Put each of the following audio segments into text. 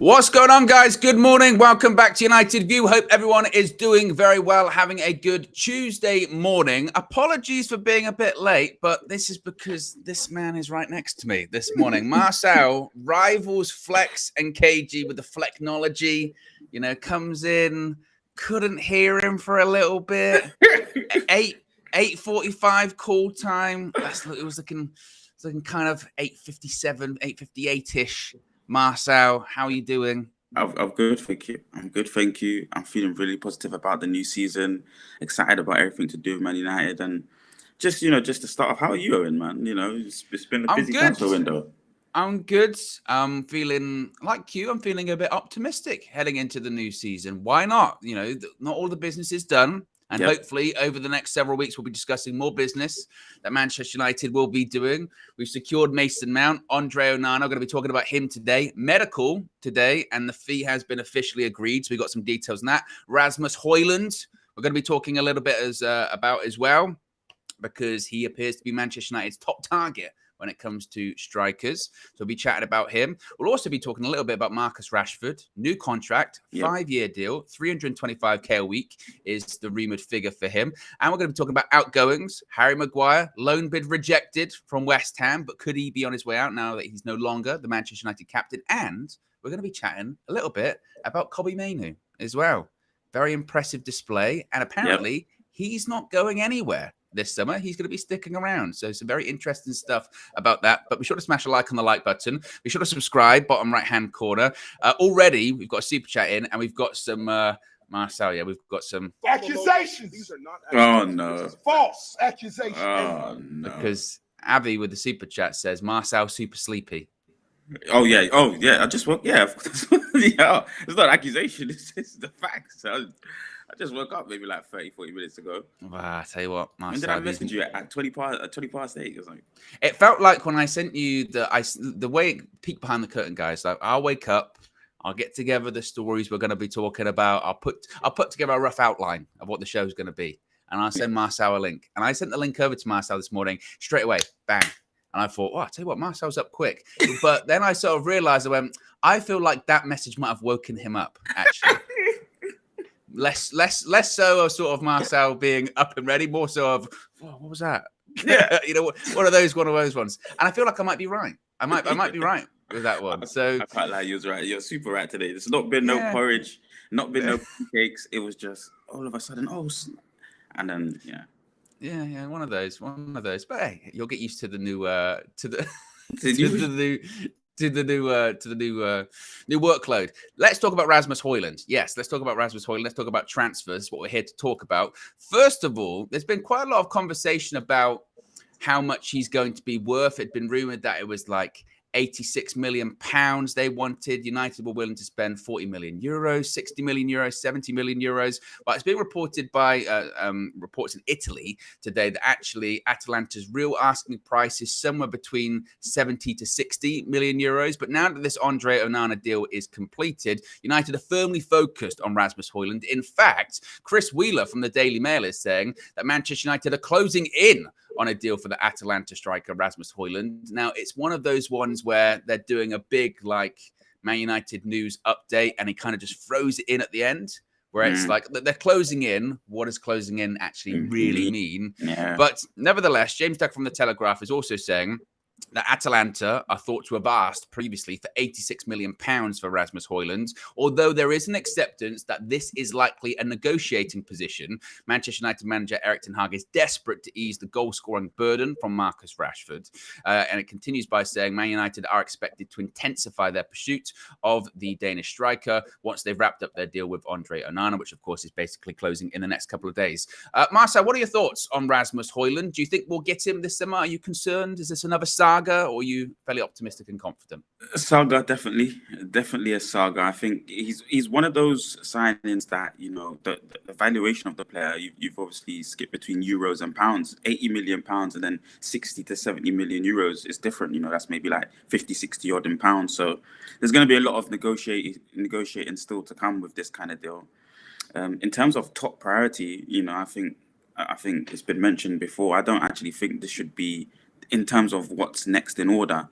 What's going on, guys? Good morning. Welcome back to United View. Hope everyone is doing very well, having a good Tuesday morning. Apologies for being a bit late, but this is because this man is right next to me this morning. Marcel rivals Flex and KG with the Flecknology. You know, comes in, couldn't hear him for a little bit. 8:45 call time. It was looking kind of 8:57, 8:58-ish. Marcel, how are you doing? I'm good, thank you. I'm good, thank you. I'm feeling really positive about the new season. Excited about everything to do with Man United, and just the start of. How are you, Owen, man? You know, it's been a busy transfer window. I'm good. I'm feeling like you. I'm feeling a bit optimistic heading into the new season. Why not? You know, not all the business is done. And hopefully over the next several weeks, we'll be discussing more business that Manchester United will be doing. We've secured Mason Mount, Andre Onana. We're going to be talking about him today. Medical today, and the fee has been officially agreed. So we got some details on that. Rasmus Hojlund, we're going to be talking a little bit about as well, because he appears to be Manchester United's top target when it comes to strikers. So we'll be chatting about him. We'll also be talking a little bit about Marcus Rashford. New contract, 5-year deal, 325k a week is the rumoured figure for him. And we're going to be talking about outgoings. Harry Maguire, loan bid rejected from West Ham, but could he be on his way out now that he's no longer the Manchester United captain? And we're going to be chatting a little bit about Kobbie Mainoo as well. Very impressive display. And apparently he's not going anywhere this summer. He's going to be sticking around. So some very interesting stuff about that. But be sure to smash a like on the like button. Be sure to subscribe, bottom right-hand corner. Already, we've got a super chat in, and we've got some, Marcel, we've got some... accusations. These are not accusations. Oh, no. This is false accusations. Oh, no. Because Avi with the super chat says, Marcel super sleepy. Oh, yeah. I just woke... Yeah, it's not an accusation. It's the facts. I just woke up maybe like 30, 40 minutes ago. I tell you what, Marcel, when did I message you at 20 past 8 or something? It felt like when I sent you the way it peeked behind the curtain, guys. Like, I'll wake up, I'll get together the stories we're going to be talking about. I'll put together a rough outline of what the show's going to be, and I'll send Marcel a link. And I sent the link over to Marcel this morning straight away, bang. And I thought, I tell you what, Marcel's up quick. But then I sort of realized, I feel like that message might have woken him up, actually. Less so of sort of Marcel being up and ready, more so of, what was that? Yeah, you know, one of those ones. And I feel like I might be right. I might be right with that one. So I felt like you was right. You're super right today. There's not been no porridge, not been no cakes. It was just all of a sudden, and then yeah, one of those. But hey, you'll get used to the new new workload. Let's talk about Rasmus Hojlund. Yes, let's talk about Rasmus Hojlund. Let's talk about transfers, what we're here to talk about. First of all, there's been quite a lot of conversation about how much he's going to be worth. It'd been rumored that it was like 86 million pounds they wanted. United were willing to spend 40 million euros, 60 million euros, 70 million euros. But it's being reported by reports in Italy today that actually Atalanta's real asking price is somewhere between 70 to 60 million euros. But now that this Andre Onana deal is completed, United are firmly focused on Rasmus Hojlund. In fact, Chris Wheeler from the Daily Mail is saying that Manchester United are closing in on a deal for the Atalanta striker, Rasmus Hojlund. Now, it's one of those ones where they're doing a big, like, Man United news update, and he kind of just throws it in at the end, where it's like, they're closing in. What does closing in actually really mean? Yeah. But nevertheless, James Duck from The Telegraph is also saying that Atalanta are thought to have asked previously for 86 million pounds for Rasmus Hojlund. Although there is an acceptance that this is likely a negotiating position, Manchester United manager Erik ten Hag is desperate to ease the goal-scoring burden from Marcus Rashford. And it continues by saying Man United are expected to intensify their pursuit of the Danish striker once they've wrapped up their deal with Andre Onana, which of course is basically closing in the next couple of days. Marcel, what are your thoughts on Rasmus Hojlund? Do you think we'll get him this summer? Are you concerned? Is this another saga, or are you fairly optimistic and confident? Saga, definitely a saga. I think he's one of those signings that, you know, the valuation of the player, you've obviously skipped between euros and pounds. 80 million pounds and then 60 to 70 million euros is different. You know, that's maybe like 50, 60 odd in pounds. So there's going to be a lot of negotiating still to come with this kind of deal. In terms of top priority, you know, I think it's been mentioned before. I don't actually think this should be, in terms of what's next in order,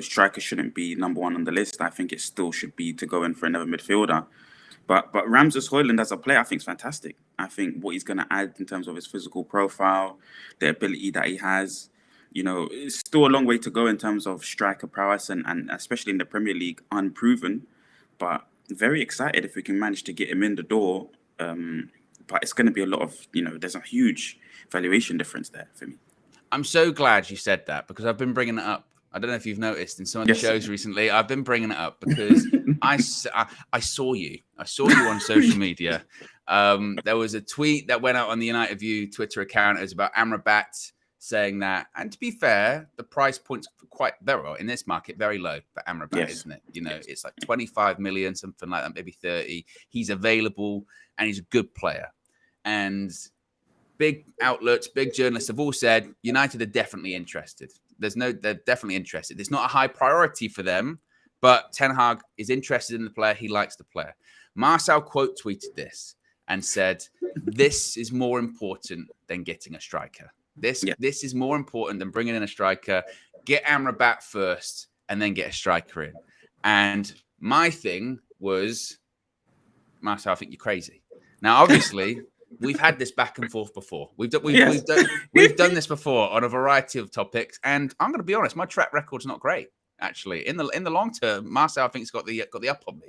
striker shouldn't be number one on the list. I think it still should be to go in for another midfielder. But Rasmus Hojlund as a player, I think is fantastic. I think what he's going to add in terms of his physical profile, the ability that he has, it's still a long way to go in terms of striker prowess and especially in the Premier League, unproven. But very excited if we can manage to get him in the door. But it's going to be a lot of, there's a huge valuation difference there for me. I'm so glad you said that because I've been bringing it up. I don't know if you've noticed in some of the shows recently, I've been bringing it up because I saw you. I saw you on social media. There was a tweet that went out on the United View Twitter account. It was about Amrabat saying that. And to be fair, the price point's quite very in this market, very low for Amrabat, isn't it? It's like 25 million, something like that, maybe 30. He's available and he's a good player. And big outlets, big journalists have all said United are definitely interested. They're definitely interested. It's not a high priority for them, but Ten Hag is interested in the player. He likes the player. Marcel quote tweeted this and said, "This is more important than getting a striker. This is more important than bringing in a striker. Get Amrabat first and then get a striker in." And my thing was, Marcel, I think you're crazy. Now, obviously. We've had this back and forth before. We've done this before on a variety of topics, and I'm going to be honest. My track record's not great, actually. In the long term, Marcel I think's got the up on me.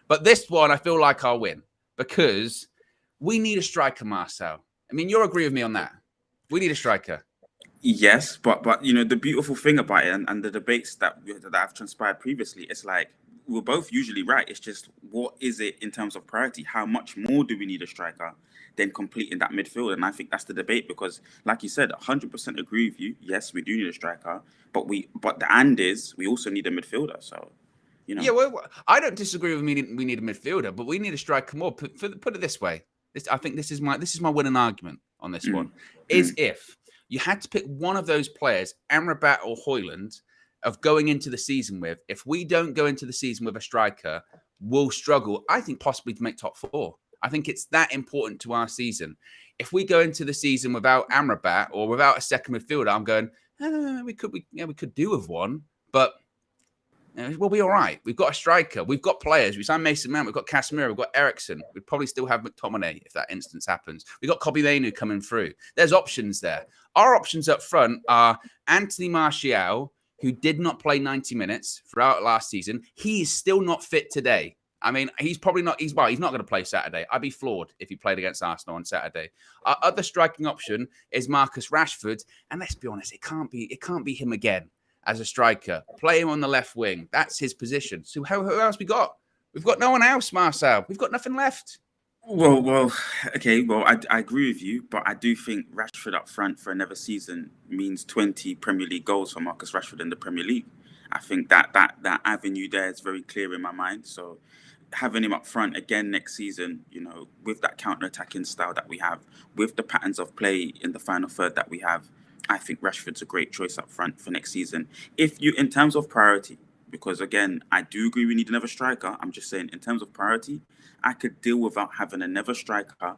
But this one, I feel like I'll win because we need a striker, Marcel. I mean, you'll agree with me on that. We need a striker. Yes, but the beautiful thing about it and the debates that have transpired previously, it's like we're both usually right. It's just what is it in terms of priority? How much more do we need a striker than completing that midfield? And I think that's the debate because, like you said, 100% agree with you. Yes, we do need a striker, but the and is we also need a midfielder. So, Yeah, well, I don't disagree with we need a midfielder, but we need a striker more. Put it this way. I think this is my winning argument on this one. Is if you had to pick one of those players, Amrabat or Hojlund, of going into the season with, if we don't go into the season with a striker, we'll struggle, I think, possibly to make top four. I think it's that important to our season. If we go into the season without Amrabat or without a second midfielder, I'm going, we could do with one, but we'll be all right. We've got a striker. We've got players. We signed Mason Mount. We've got Casemiro. We've got Eriksen. We'd probably still have McTominay if that instance happens. We've got Kobbie Mainoo coming through. There's options there. Our options up front are Anthony Martial, who did not play 90 minutes throughout last season. He is still not fit today. I mean, he's probably not. He's not going to play Saturday. I'd be floored if he played against Arsenal on Saturday. Our other striking option is Marcus Rashford, and let's be honest, it can't be him again as a striker. Play him on the left wing. That's his position. So who else we got? We've got no one else, Marcel. We've got nothing left. Well, okay. Well, I agree with you, but I do think Rashford up front for another season means 20 Premier League goals for Marcus Rashford in the Premier League. I think that avenue there is very clear in my mind. So having him up front again next season, with that counter-attacking style that we have, with the patterns of play in the final third that we have, I think Rashford's a great choice up front for next season. In terms of priority, because again, I do agree we need another striker. I'm just saying, in terms of priority, I could deal without having another striker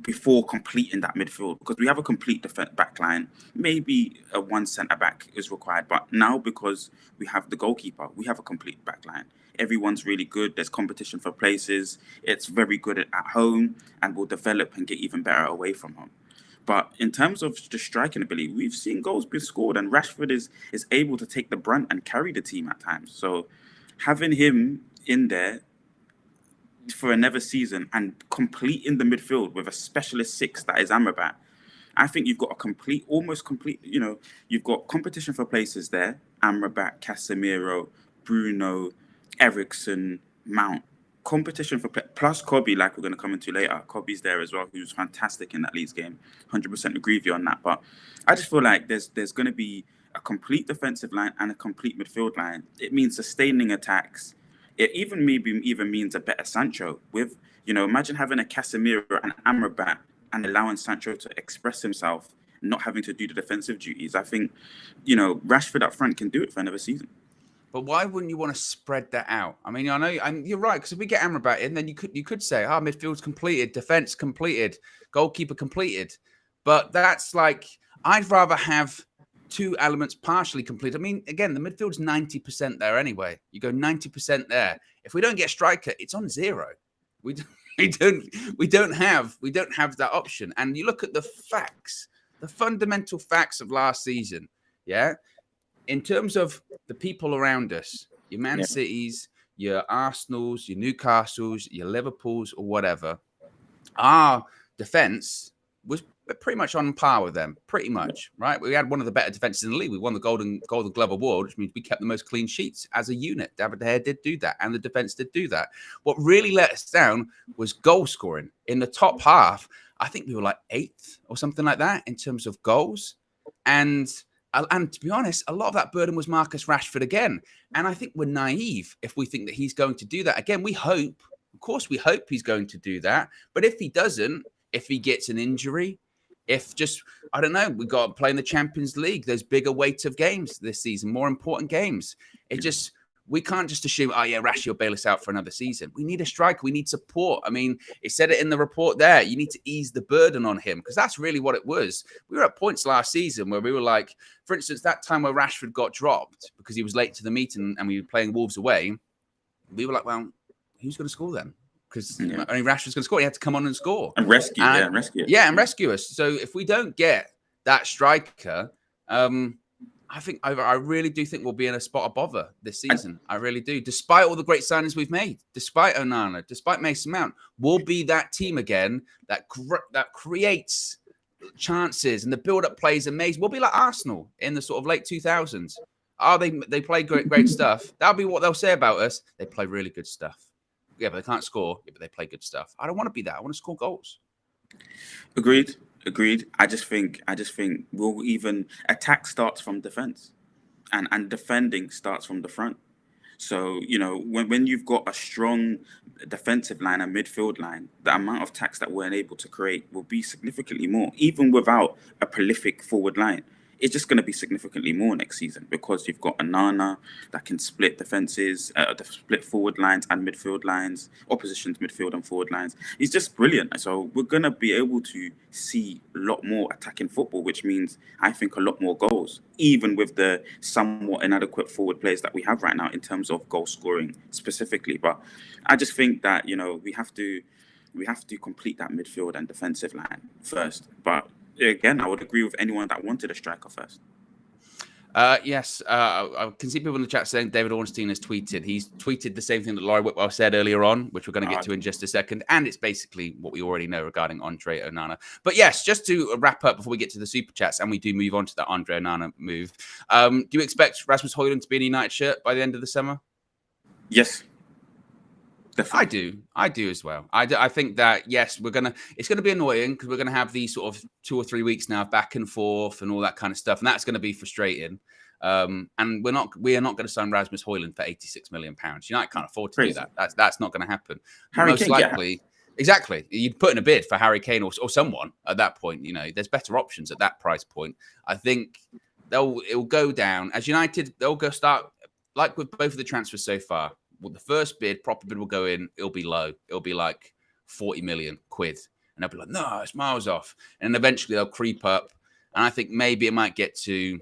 before completing that midfield, because we have a complete defense back line. Maybe a one centre back is required, but now because we have the goalkeeper, we have a complete back line. Everyone's really good. There's competition for places. It's very good at home and will develop and get even better away from home. But in terms of the striking ability, we've seen goals be scored, and Rashford is able to take the brunt and carry the team at times. So having him in there for another season and completing the midfield with a specialist six that is Amrabat, I think you've got almost complete, you've got competition for places there. Amrabat, Casemiro, Bruno, Eriksen, Mount. Competition for plus Kobbie, like we're going to come into later. Kobbie's there as well, who's fantastic in that Leeds game. 100% agree with you on that. But I just feel like there's going to be a complete defensive line and a complete midfield line. It means sustaining attacks. It even means a better Sancho. With imagine having a Casemiro and Amrabat and allowing Sancho to express himself, not having to do the defensive duties. I think Rashford up front can do it for another season. But why wouldn't you want to spread that out? I mean, I know, and you're right, because if we get Amrabat in, then you could say, midfield's completed, defense completed, goalkeeper completed. But that's like, I'd rather have two elements partially complete. I mean, again, the midfield's 90% there anyway. You go 90% there. If we don't get a striker, it's on zero. We don't have that option. And you look at the facts, the fundamental facts of last season. Yeah, in terms of the people around us, your Man Cities, your Arsenals, your Newcastles, your Liverpools, or whatever, our defense was pretty much on par with them, pretty much, right? We had one of the better defenses in the league. We won the Golden Glove Award, which means we kept the most clean sheets as a unit. David De Gea did do that, and the defense did do that. What really let us down was goal scoring. In the top half, I think we were like 8th or something like that in terms of goals. And to be honest, a lot of that burden was Marcus Rashford again. And I think we're naive if we think that he's going to do that. Again, we hope he's going to do that. But if he doesn't, if he gets an injury, I don't know, we got to play in the Champions League. There's bigger weight of games this season, more important games. We can't just assume, Rashi will bail us out for another season. We need a striker. We need support. I mean, it said it in the report there. You need to ease the burden on him because that's really what it was. We were at points last season where we were like, for instance, that time where Rashford got dropped because he was late to the meeting and we were playing Wolves away. We were like, well, who's going to score then? Because only Rashford's going to score. He had to come on and score. And rescue. And rescue us. So if we don't get that striker, I really do think we'll be in a spot of bother this season. I really do. Despite all the great signings we've made, despite Onana, despite Mason Mount, we'll be that team again that creates chances and the build-up plays amazing. We'll be like Arsenal in the sort of late 2000s. They play great stuff. That'll be what they'll say about us. They play really good stuff. Yeah, but they can't score. Yeah, but they play good stuff. I don't want to be that. I want to score goals. Agreed. I just think we'll even attack starts from defense, and defending starts from the front. So when you've got a strong defensive line and midfield line, the amount of attacks that we're able to create will be significantly more, even without a prolific forward line. It's just going to be significantly more next season because you've got Onana that can split defenses, split forward lines and midfield lines, opposition's midfield and forward lines. He's just brilliant. So we're going to be able to see a lot more attacking football, which means I think a lot more goals, even with the somewhat inadequate forward players that we have right now in terms of goal scoring specifically. But I just think that, we have to complete that midfield and defensive line first. But again, I would agree with anyone that wanted a striker first. Yes, I can see people in the chat saying David Ornstein has tweeted. He's tweeted the same thing that Laurie Whitwell said earlier on, which we're going to get to in just a second. And it's basically what we already know regarding Andre Onana. But yes, just to wrap up before we get to the super chats and we do move on to that Andre Onana move. Do you expect Rasmus Hojlund to be in a United shirt by the end of the summer? Yes. Definitely. I do as well. I think that, yes, it's going to be annoying because we're going to have these sort of 2 or 3 weeks now back and forth and all that kind of stuff. And that's going to be frustrating. And we are not going to sign Rasmus Hojlund for £86 million. United can't afford to do that. That's not going to happen. Most likely. Exactly. You'd put in a bid for Harry Kane or someone at that point. There's better options at that price point. I think it'll go down. As United, they'll go start, like with both of the transfers so far, the first proper bid will go in, it'll be low. It'll be like 40 million quid. And they'll be like, no, it's miles off. And eventually they'll creep up. And I think maybe it might get to,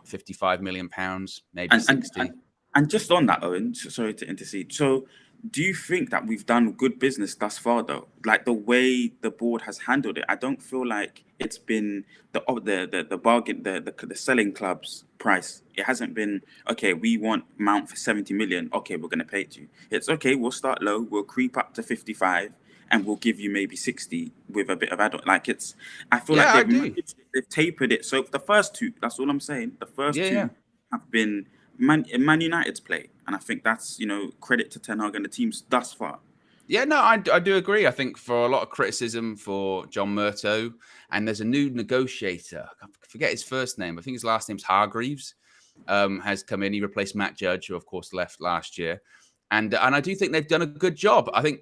55 million pounds, maybe 60. And just on that, Owen, sorry to intercede. So do you think that we've done good business thus far, though? Like the way the board has handled it, I don't feel like it's been the bargain, the selling club's price. It hasn't been, okay, we want Mount for 70 million. Okay, we're going to pay it to you. It's okay, we'll start low, we'll creep up to 55, and we'll give you maybe 60 with a bit of add-on. Like I feel like they've tapered it. So the first two, that's all I'm saying. The first two have been Man United's play. And I think that's, credit to Ten Hag and the teams thus far. Yeah, no, I do agree. I think for a lot of criticism for John Murtough, and there's a new negotiator. I forget his first name. I think his last name's Hargreaves, has come in. He replaced Matt Judge, who, of course, left last year. And I do think they've done a good job. I think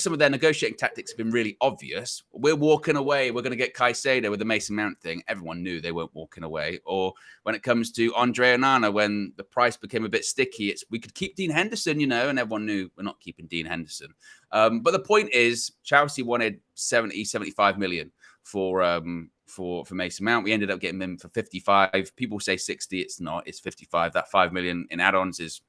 some of their negotiating tactics have been really obvious. We're walking away. We're going to get Caicedo with the Mason Mount thing. Everyone knew they weren't walking away. Or when it comes to Andre Onana, when the price became a bit sticky, we could keep Dean Henderson, and everyone knew we're not keeping Dean Henderson. But the point is, Chelsea wanted 75 million for for Mason Mount. We ended up getting him for 55. People say 60. It's not. It's 55. That 5 million in add-ons is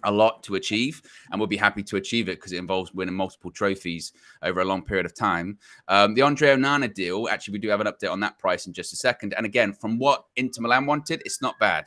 a lot to achieve, and we'll be happy to achieve it because it involves winning multiple trophies over a long period of time. The Andre Onana deal, actually, we do have an update on that price in just a second. And again, from what Inter Milan wanted, it's not bad.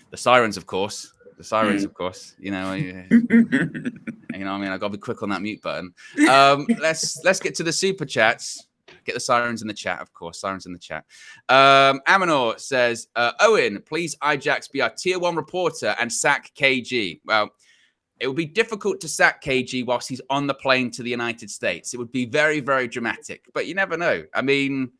The sirens, of course. The sirens, of course. You know, you know, I mean, I got to be quick on that mute button. Let's get to the super chats. Get the sirens in the chat, of course. Sirens in the chat. Amanor says, Owen, please, Ajax, be our tier 1 reporter and sack KG. Well, it would be difficult to sack KG whilst he's on the plane to the United States. It would be very, very dramatic. But you never know. I mean,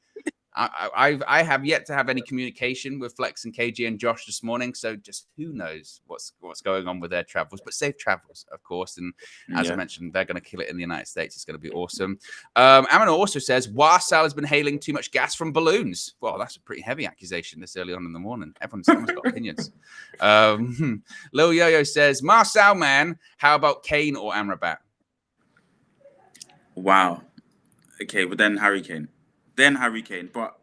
I have yet to have any communication with Flex and KG and Josh this morning, so just who knows what's going on with their travels. But safe travels, of course. And as I mentioned, they're going to kill it in the United States. It's going to be awesome. Amina also says, Warsal has been hailing too much gas from balloons. Well, that's a pretty heavy accusation this early on in the morning. Everyone's got opinions. Lil Yo-Yo says, Marcel, man, how about Kane or Amrabat? Wow. Okay, but then Harry Kane. But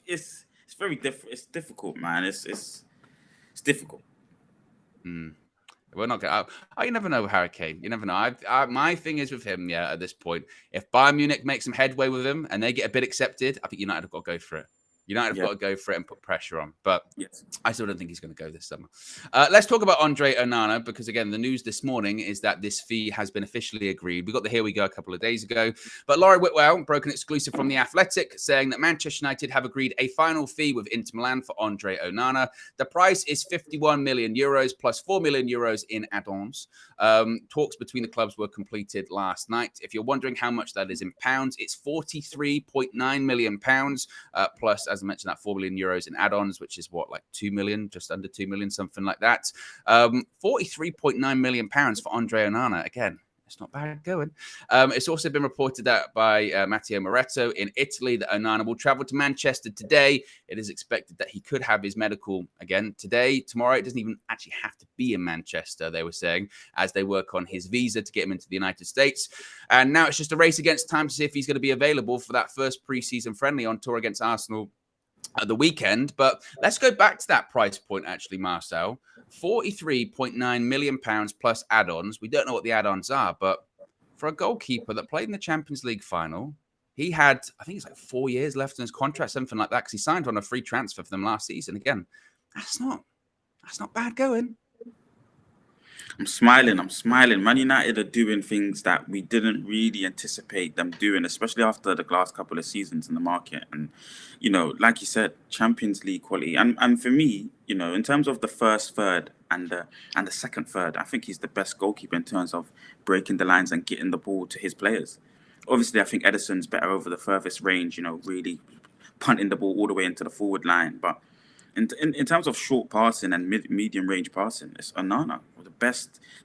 it's very different. It's difficult, man. It's difficult. We're not going. Oh, you never know, Harry Kane. You never know. My thing is with him. Yeah, at this point, if Bayern Munich makes some headway with him and they get a bid accepted, I think United have got to go for it. United have got to go for it and put pressure on. But I still don't think he's going to go this summer. Let's talk about Andre Onana, because, again, the news this morning is that this fee has been officially agreed. We got the Here We Go a couple of days ago. But Laurie Whitwell broke an exclusive from The Athletic, saying that Manchester United have agreed a final fee with Inter Milan for Andre Onana. The price is 51 million euros plus 4 million euros in add-ons. Talks between the clubs were completed last night. If you're wondering how much that is in pounds, it's 43.9 million pounds, plus, as I mentioned, that 4 million euros in add-ons, which is what, like 2 million, just under 2 million, something like that. 43.9 million pounds for Andre Onana. Again, it's not bad going. It's also been reported that by Matteo Moretto in Italy that Onana will travel to Manchester today. It is expected that he could have his medical again today, tomorrow. It doesn't even actually have to be in Manchester, they were saying, as they work on his visa to get him into the United States. And now it's just a race against time to see if he's going to be available for that first pre-season friendly on tour against Arsenal at the weekend. But let's go back to that price point, actually, Marcel. 43.9 million pounds plus add-ons. We don't know what the add-ons are, but for a goalkeeper that played in the Champions League final, he had, I think it's like 4 years left in his contract, something like that, because he signed on a free transfer for them last season. Again, that's not bad going. I'm smiling. Man United are doing things that we didn't really anticipate them doing, especially after the last couple of seasons in the market. And, you know, like you said, Champions League quality. And for me, you know, in terms of the first third and the second third, I think he's the best goalkeeper in terms of breaking the lines and getting the ball to his players. Obviously, I think Edison's better over the furthest range, you know, really punting the ball all the way into the forward line. But in terms of short passing and medium range passing, it's Onana,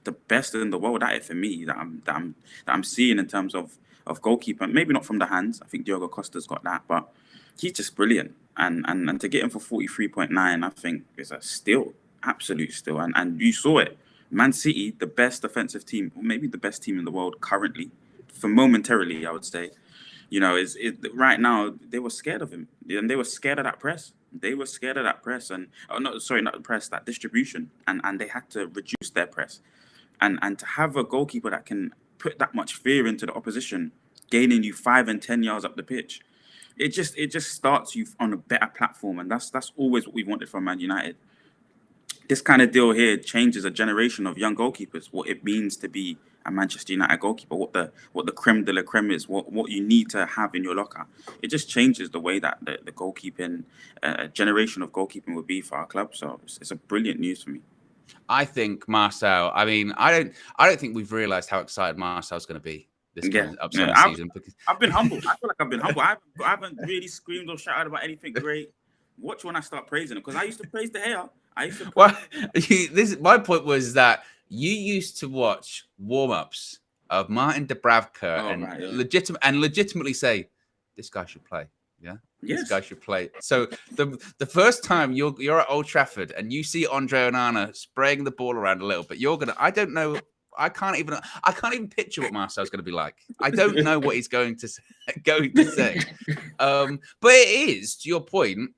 the best in the world at it for me that I'm seeing in terms of goalkeeper. Maybe not from the hands. I think Diogo Costa's got that, but he's just brilliant. And to get him for 43.9, I think is a steal, absolute steal. And you saw it. Man City, the best defensive team, or maybe the best team in the world currently, for momentarily, I would say. You know, right now they were scared of him, and they were scared of that press. And not the press, that distribution, and they had to reduce their press, and to have a goalkeeper that can put that much fear into the opposition, gaining you 5 and 10 yards up the pitch, it just starts you on a better platform, and that's always what we wanted from Man United. This kind of deal here changes a generation of young goalkeepers, what it means to be a Manchester United goalkeeper, what the creme de la creme is, what you need to have in your locker. It just changes the way that the goalkeeping generation of goalkeeping would be for our club. So it's a brilliant news for me. I think Marcel. I mean, I don't think we've realised how excited Marcel's going to be this upcoming season. Because I've been humble. I feel like I've been humble. I haven't really screamed or shouted about anything great. Watch when I start praising him, because I used to praise De Gea. Well, my point was that you used to watch warm-ups of Martin Dubravka legitimately say, this guy should play. Yeah, yes. This guy should play. So the first time you're at Old Trafford and you see Andre Onana spraying the ball around a little bit, you're gonna. I don't know I can't even picture what Marcel's going to be like. I don't know what he's going to say. But it is, to your point,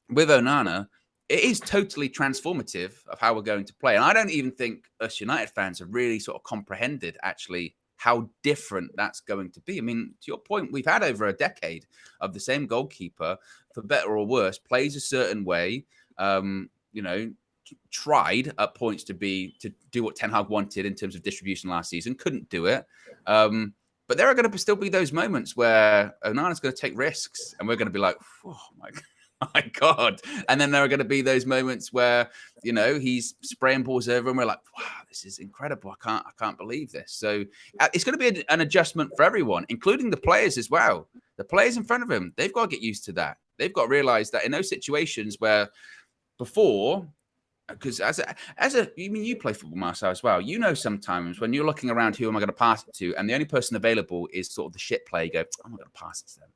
with Onana, it is totally transformative of how we're going to play. And I don't even think us United fans have really sort of comprehended actually how different that's going to be. I mean, to your point, we've had over a decade of the same goalkeeper, for better or worse, plays a certain way, tried at points to do what Ten Hag wanted in terms of distribution last season, couldn't do it. But there are going to still be those moments where Onana's going to take risks and we're going to be like, oh my God. And then there are going to be those moments where, he's spraying balls over and we're like, wow, this is incredible. I can't believe this. So it's going to be an adjustment for everyone, including the players as well. The players in front of him, they've got to get used to that. They've got to realize that in those situations where before, because you play football, Marcel, as well. Sometimes when you're looking around, who am I going to pass it to? And the only person available is sort of the shit player. You go, I'm not going to pass it to them.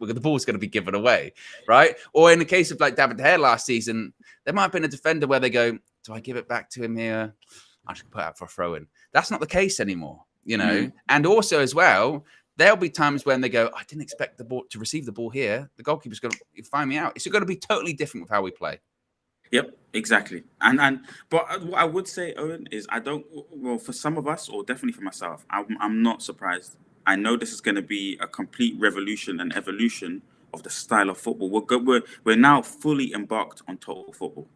The ball's going to be given away, right? Or in the case of like David De Gea last season, there might have been a defender where they go, do I give it back to him here? I should put it out for a throw-in. That's not the case anymore, And also as well, there'll be times when they go, I didn't expect the ball to receive the ball here. The goalkeeper's going to find me out. It's going to be totally different with how we play. Yep, exactly. But what I would say, Owen, is for some of us, or definitely for myself, I'm not surprised. I know this is going to be a complete revolution and evolution of the style of football. We're now fully embarked on total football.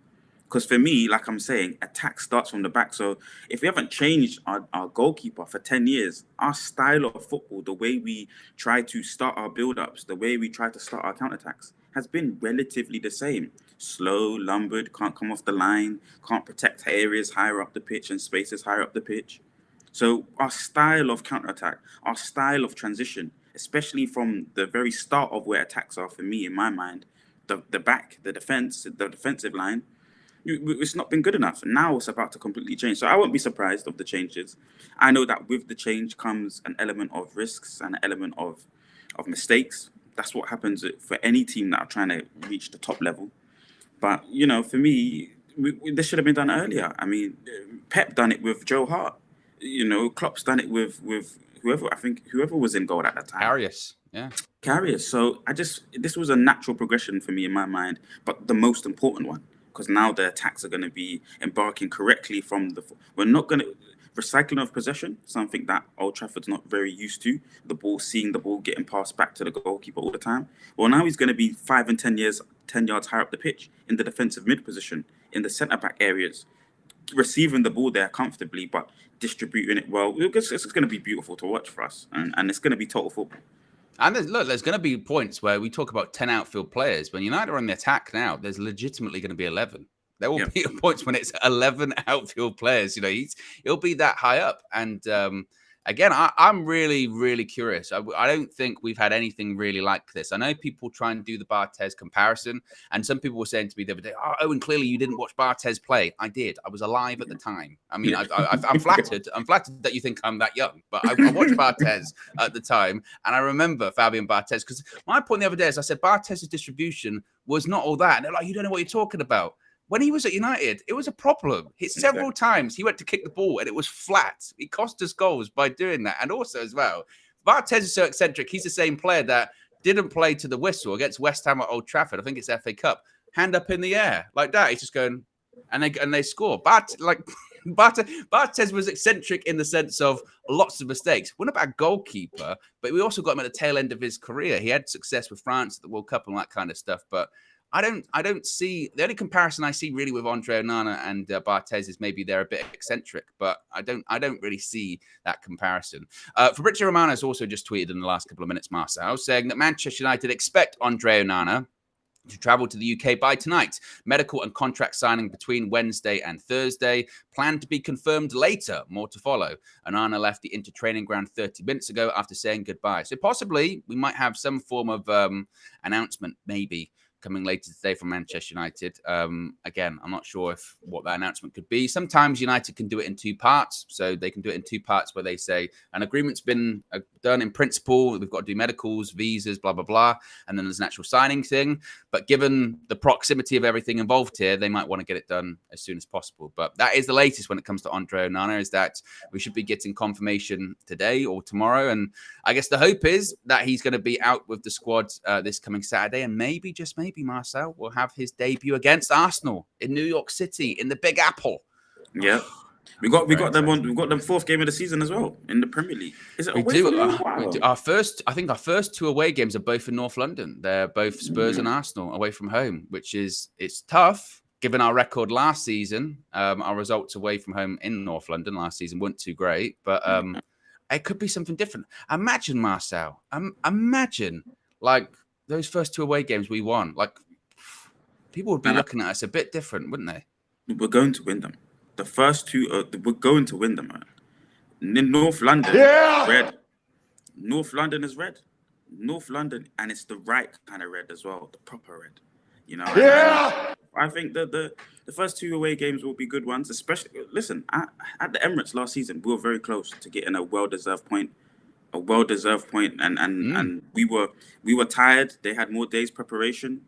Because for me, like I'm saying, attack starts from the back. So if we haven't changed our goalkeeper for 10 years, our style of football, the way we try to start our build-ups, the way we try to start our counterattacks, has been relatively the same. Slow, lumbered, can't come off the line, can't protect areas higher up the pitch and spaces higher up the pitch. So our style of counterattack, our style of transition, especially from the very start of where attacks are, for me, in my mind, the back, the defensive line, it's not been good enough. Now it's about to completely change. So I won't be surprised of the changes. I know that with the change comes an element of risks and an element of mistakes. That's what happens for any team that are trying to reach the top level. But, for me, this should have been done earlier. I mean, Pep done it with Joe Hart. Klopp's done it with whoever was in goal at that time. Karius. So this was a natural progression for me in my mind, but the most important one, because now the attacks are going to be embarking correctly from we're not going to recycling of possession, something that Old Trafford's not very used to. Seeing the ball getting passed back to the goalkeeper all the time. Well, now he's going to be 5 and 10 yards higher up the pitch in the defensive mid position, in the centre back areas, receiving the ball there comfortably, but distributing it well. It's going to be beautiful to watch for us, and it's going to be total football. And there's going to be points where we talk about 10 outfield players. When United are on the attack now, there's legitimately going to be 11. There will be points when it's 11 outfield players. He'll be that high up. And again, I'm really, really curious. I don't think we've had anything really like this. I know people try and do the Barthez comparison, and some people were saying to me the other day, "Oh, Owen, clearly you didn't watch Barthez play." I did. I was alive at the time. I mean, I'm flattered. I'm flattered that you think I'm that young, but I watched Barthez at the time, and I remember Fabian Barthez, because my point the other day is I said Barthez's distribution was not all that, and they're like, "You don't know what you're talking about." When he was at United, it was a problem. Several times he went to kick the ball and it was flat. He cost us goals by doing that. And also as well, Barthez is so eccentric. He's the same player that didn't play to the whistle against West Ham at Old Trafford. I think it's FA Cup. Hand up in the air like that. He's just going, and they score. Barthez was eccentric in the sense of lots of mistakes. We're not about a goalkeeper, but we also got him at the tail end of his career. He had success with France at the World Cup and that kind of stuff. But I don't see, the only comparison I see really with Andre Onana and Barthez is maybe they're a bit eccentric, but I don't really see that comparison. Fabrizio Romano has also just tweeted in the last couple of minutes, Marcel, saying that Manchester United expect Andre Onana to travel to the UK by tonight. Medical and contract signing between Wednesday and Thursday. Planned to be confirmed later. More to follow. Onana left the Inter training ground 30 minutes ago after saying goodbye. So possibly we might have some form of announcement, maybe, coming later today from Manchester United. Again, I'm not sure what that announcement could be. Sometimes United can do it in two parts. So they can do it in two parts where they say an agreement's been done. In principle, we've got to do medicals, visas, blah, blah, blah. And then there's an actual signing thing. But given the proximity of everything involved here, they might want to get it done as soon as possible. But that is the latest when it comes to Andre Onana, is that we should be getting confirmation today or tomorrow. And I guess the hope is that he's going to be out with the squad this coming Saturday. And maybe, just maybe, Marcel will have his debut against Arsenal in New York City in the Big Apple. Yeah. We got them on. We've got them fourth game of the season as well in the Premier League. Is it? We do. Our first two away games are both in North London. They're both Spurs and Arsenal away from home, which is it's tough given our record last season. Our results away from home in North London last season weren't too great, but it could be something different. Imagine, Marcel. Imagine like those first two away games we won. Like people would be looking at us a bit different, wouldn't they? We're going to win them. The first two, we're going to win them, man. In North London, red. North London is red. North London, and it's the right kind of red as well, the proper red. You know. Yeah. I think that the first two away games will be good ones. Especially, listen, at the Emirates last season, we were very close to getting a well-deserved point, and we were tired. They had more days preparation.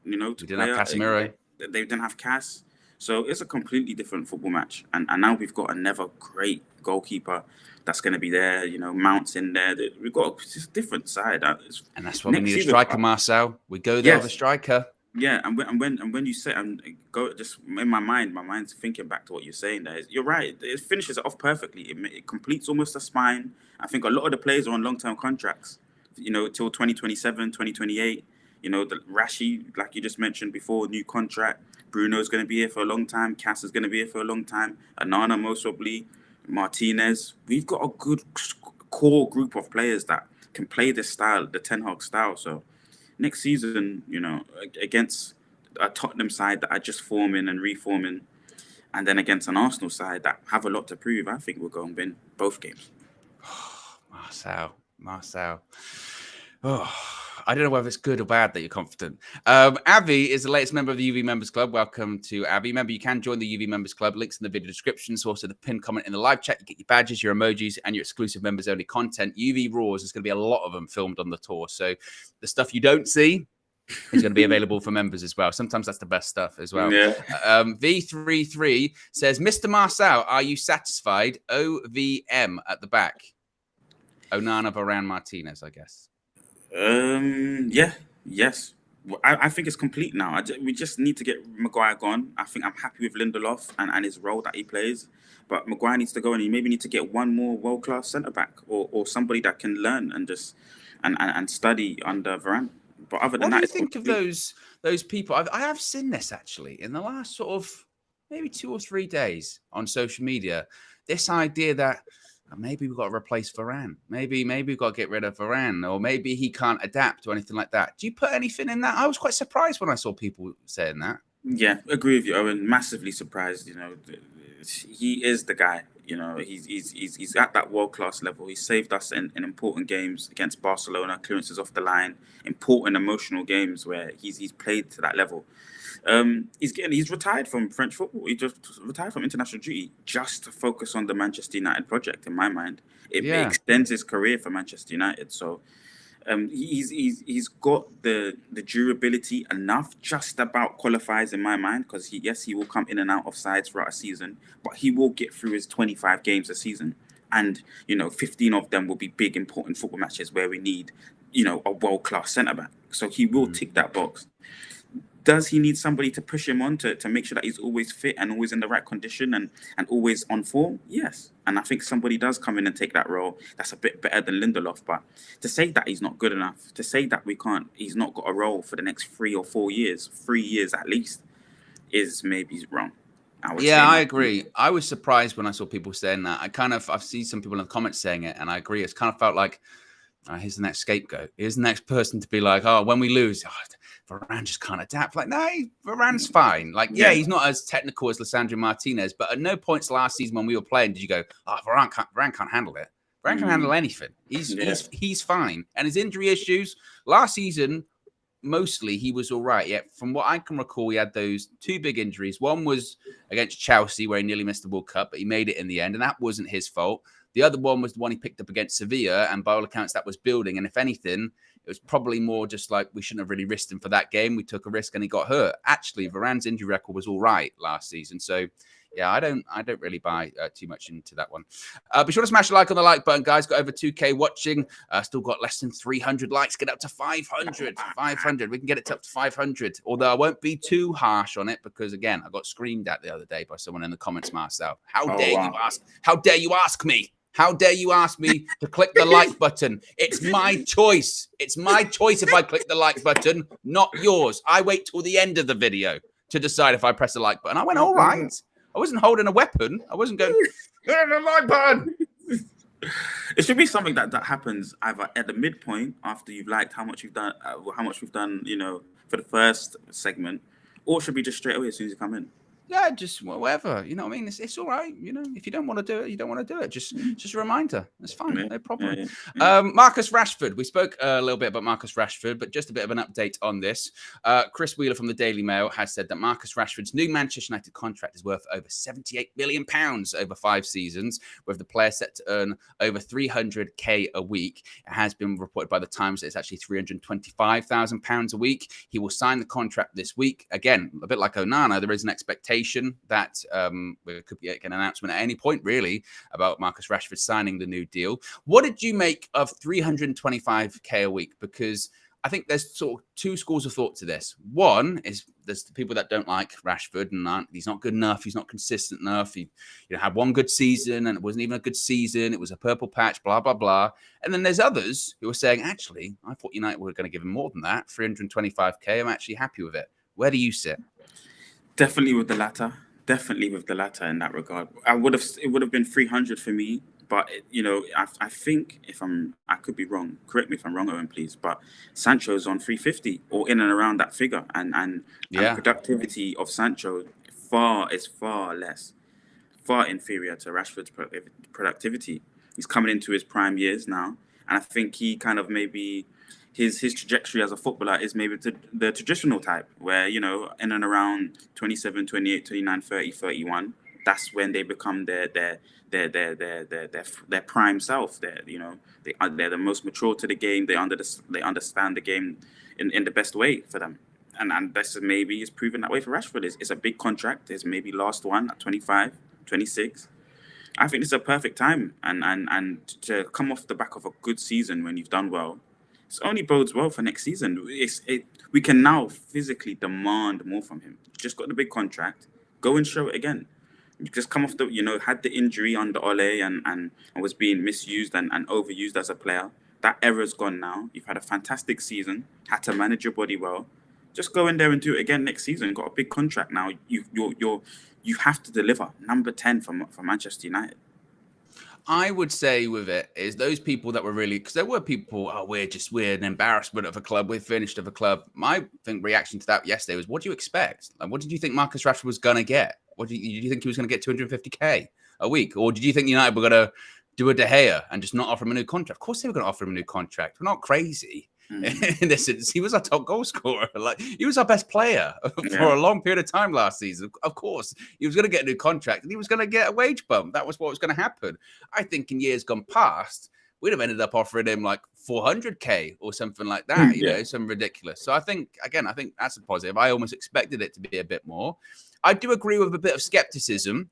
You know, we didn't have Casemiro. They didn't have Cass. So it's a completely different football match. And now we've got another great goalkeeper that's going to be there. You know, Mount's in there. We've got a different side. And that's why we need a striker, Marcel. We go there with a striker. Yeah, and when you say, go just in my mind's thinking back to what you're saying there. You're right. It finishes it off perfectly. It completes almost a spine. I think a lot of the players are on long-term contracts, you know, till 2027, 2028. You know, the Rashi, like you just mentioned before, new contract. Bruno's going to be here for a long time. Cass is going to be here for a long time. Onana, most probably. Martinez. We've got a good core group of players that can play this style, the Ten Hag style. So next season, you know, against a Tottenham side that are just forming and reforming, and then against an Arsenal side that have a lot to prove, I think we'll go and win both games. Marcel. Oh, I don't know whether it's good or bad that you're confident. Avi is the latest member of the UV Members Club. Welcome to Avi. Remember, you can join the UV Members Club. Links in the video description. So also the pinned comment in the live chat. You get your badges, your emojis, and your exclusive members-only content. UV Raws, there's going to be a lot of them filmed on the tour. So the stuff you don't see is going to be available for members as well. Sometimes that's the best stuff as well. Yeah. V33 says, Mr. Marcel, are you satisfied? OVM at the back. Onana, Varane, Martinez, I guess. Yes. I think it's complete now. We just need to get Maguire gone. I think I'm happy with Lindelof and his role that he plays. But Maguire needs to go, and you maybe need to get one more world-class centre-back or somebody that can learn and just and study under Varane. But other than that, what do you think of those people? I have seen this actually in the last sort of maybe 2 or 3 days on social media. This idea that maybe we've got to replace Varane. Maybe we've got to get rid of Varane, or maybe he can't adapt or anything like that. Do you put anything in that? I was quite surprised when I saw people saying that. Yeah, agree with you, Owen. Massively surprised. You know, he is the guy. You know, he's at that world-class level. He saved us in important games against Barcelona, clearances off the line, important emotional games where he's played to that level. He's retired from French football. He just retired from international duty just to focus on the Manchester United project. In my mind, it extends his career for Manchester United. So he's got the durability enough, just about qualifies in my mind, because he will come in and out of sides throughout a season, but he will get through his 25 games a season, and 15 of them will be big important football matches where we need a world-class centre back. So he will tick that box. Does he need somebody to push him on to make sure that he's always fit and always in the right condition and always on form? Yes. And I think somebody does come in and take that role. That's a bit better than Lindelof. But to say that he's not good enough, to say that he's not got a role for the next 3 or 4 years, 3 years at least, is maybe wrong. I agree. I was surprised when I saw people saying that. I've seen some people in the comments saying it, and I agree. It's kind of felt like, here's the next scapegoat. Here's the next person to be like, when we lose, Varane just can't adapt. Like, no, Varane's fine. Like, he's not as technical as Lisandro Martinez, but at no points last season when we were playing did you go, Varane can't handle it. Varane can handle anything. He's fine. And his injury issues last season mostly he was all right. Yeah, from what I can recall, he had those 2 big injuries. One was against Chelsea, where he nearly missed the World Cup, but he made it in the end, and that wasn't his fault. The other one was the one he picked up against Sevilla, and by all accounts, that was building. And if anything, it was probably more just like we shouldn't have really risked him for that game. We took a risk and he got hurt. Actually, Varane's injury record was all right last season. So, yeah, I don't really buy too much into that one. Be sure to smash a like on the like button, guys. Got over 2K watching. Still got less than 300 likes. Get up to 500. 500. We can get it up to 500. Although I won't be too harsh on it because, again, I got screamed at the other day by someone in the comments, Marcel. How dare you ask? How dare you ask me? How dare you ask me to click the like button? It's my choice. It's my choice if I click the like button, not yours. I wait till the end of the video to decide if I press the like button. I went, all right. I wasn't holding a weapon. I wasn't going, the like button. It should be something that happens either at the midpoint after you've liked how much you've done, you know, for the first segment, or it should be just straight away as soon as you come in. Yeah, just whatever. You know what I mean? It's all right. You know, if you don't want to do it, you don't want to do it. Just a reminder. That's fine. No problem. Marcus Rashford. We spoke a little bit about Marcus Rashford, but just a bit of an update on this. Chris Wheeler from the Daily Mail has said that Marcus Rashford's new Manchester United contract is worth over £78 million over 5 seasons, with the player set to earn over 300k a week. It has been reported by the Times that it's actually £325,000 a week. He will sign the contract this week. Again, a bit like Onana, there is an expectation that we could get an announcement at any point, really, about Marcus Rashford signing the new deal. What did you make of 325k a week? Because I think there's sort of 2 schools of thought to this. One is there's the people that don't like Rashford and he's not good enough. He's not consistent enough. He had one good season and it wasn't even a good season. It was a purple patch, blah, blah, blah. And then there's others who are saying, actually, I thought United were going to give him more than that, 325k. I'm actually happy with it. Where do you sit? Definitely with the latter. Definitely with the latter in that regard. It would have been 300 for me, but you know, I think I could be wrong. Correct me if I'm wrong, Owen, please. But Sancho's on 350 or in and around that figure, and productivity of Sancho is far less, far inferior to Rashford's productivity. He's coming into his prime years now, and I think he kind of maybe. His trajectory as a footballer is maybe the traditional type where, you know, in and around 27, 28, 29, 30, 31, that's when they become their prime self. They're the most mature to the game. They understand the game in the best way for them. And this maybe is proven that way for Rashford. It's a big contract. It's maybe last one at 25, 26. I think it's a perfect time. And to come off the back of a good season when you've done well, it only bodes well for next season. We can now physically demand more from him. Just got the big contract. Go and show it again. You just come off had the injury under Ole and was being misused and overused as a player. That era's gone now. You've had a fantastic season. Had to manage your body well. Just go in there and do it again next season. Got a big contract now. You have to deliver. Number 10 for Manchester United. I would say with it is those people that were really, because there were people, we're an embarrassment of a club, we're finished of a club. My reaction to that yesterday was, what do you expect? Like, what did you think Marcus Rashford was going to get? Did you think he was going to get 250k a week? Or did you think United were going to do a De Gea and just not offer him a new contract? Of course they were going to offer him a new contract. We're not crazy. In this instance, he was our top goal scorer. Like, he was our best player for a long period of time last season. Of course, he was going to get a new contract and he was going to get a wage bump. That was what was going to happen. I think in years gone past, we'd have ended up offering him like 400k or something like that. You know, some ridiculous. So I think that's a positive. I almost expected it to be a bit more. I do agree with a bit of skepticism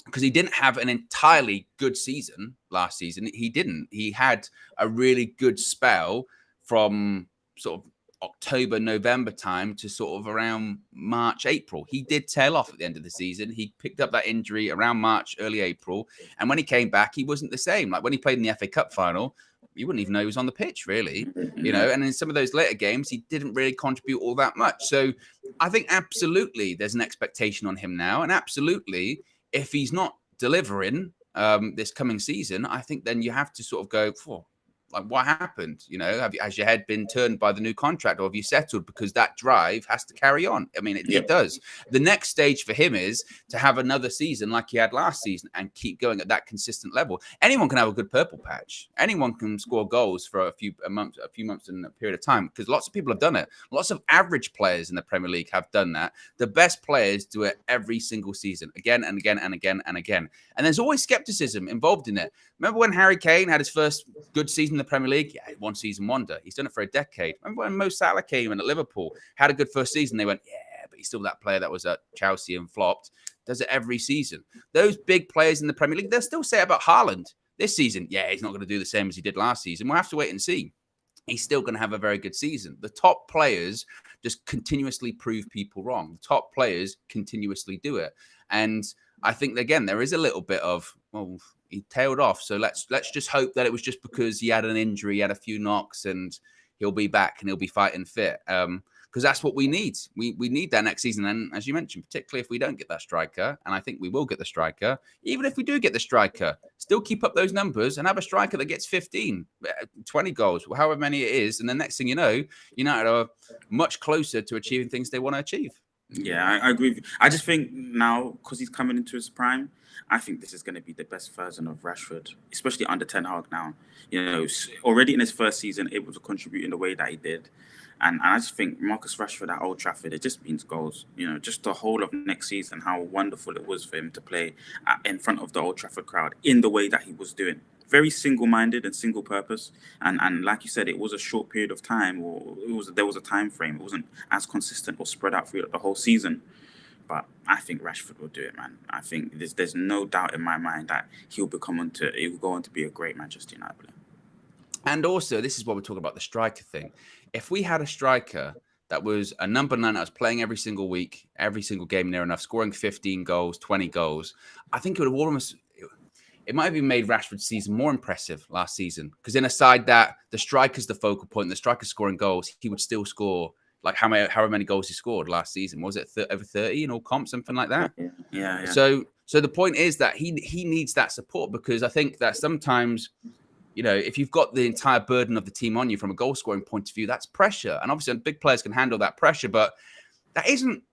because he didn't have an entirely good season last season. He didn't. He had a really good spell from sort of October, November time to sort of around March, April. He did tail off at the end of the season. He picked up that injury around March, early April. And when he came back, he wasn't the same. Like when he played in the FA Cup final, you wouldn't even know he was on the pitch, really. You know, and in some of those later games, he didn't really contribute all that much. So I think absolutely there's an expectation on him now. And absolutely, if he's not delivering this coming season, I think then you have to sort of go, Like, what happened? You know, has your head been turned by the new contract, or have you settled? Because that drive has to carry on. I mean, it does. The next stage for him is to have another season like he had last season and keep going at that consistent level. Anyone can have a good purple patch. Anyone can score goals for a few months in a period of time, because lots of people have done it. Lots of average players in the Premier League have done that. The best players do it every single season, again and again and again and again. And there's always skepticism involved in it. Remember when Harry Kane had his first good season in the Premier League? Yeah, one season wonder. He's done it for a decade. Remember when Mo Salah came in at Liverpool, had a good first season? They went, yeah, but he's still that player that was at Chelsea and flopped. Does it every season. Those big players in the Premier League, they'll still say about Haaland this season. Yeah, he's not going to do the same as he did last season. We'll have to wait and see. He's still going to have a very good season. The top players just continuously prove people wrong. The top players continuously do it. And I think, again, there is a little bit of, well, he tailed off. So let's just hope that it was just because he had an injury, he had a few knocks, and he'll be back and he'll be fighting fit. Because that's what we need. We need that next season. And as you mentioned, particularly if we don't get that striker, and I think we will get the striker, even if we do get the striker, still keep up those numbers and have a striker that gets 15, 20 goals, however many it is. And the next thing you know, United are much closer to achieving things they want to achieve. Yeah, I agree with you. I just think now, because he's coming into his prime, I think this is going to be the best version of Rashford, especially under Ten Hag now. You know, already in his first season, able to contribute in the way that he did. And I just think Marcus Rashford at Old Trafford, it just means goals. You know, just the whole of next season, how wonderful it was for him to play in front of the Old Trafford crowd in the way that he was doing. Very single-minded and single purpose. And like you said, it was a short period of time, or there was a time frame. It wasn't as consistent or spread out throughout the whole season. But I think Rashford will do it, man. I think there's no doubt in my mind that he will go on to be a great Manchester United player. And also, this is what we're talking about, the striker thing. If we had a striker that was a number 9 that was playing every single week, every single game near enough, scoring 15 goals, 20 goals, I think it would have almost... It might have even made Rashford's season more impressive last season. Because in a side that the striker's the focal point, the striker's scoring goals, he would still score... Like however many goals he scored last season. Was it over 30 in all comps, something like that? Yeah. So the point is that he needs that support, because I think that sometimes, you know, if you've got the entire burden of the team on you from a goal scoring point of view, that's pressure. And obviously big players can handle that pressure, but that isn't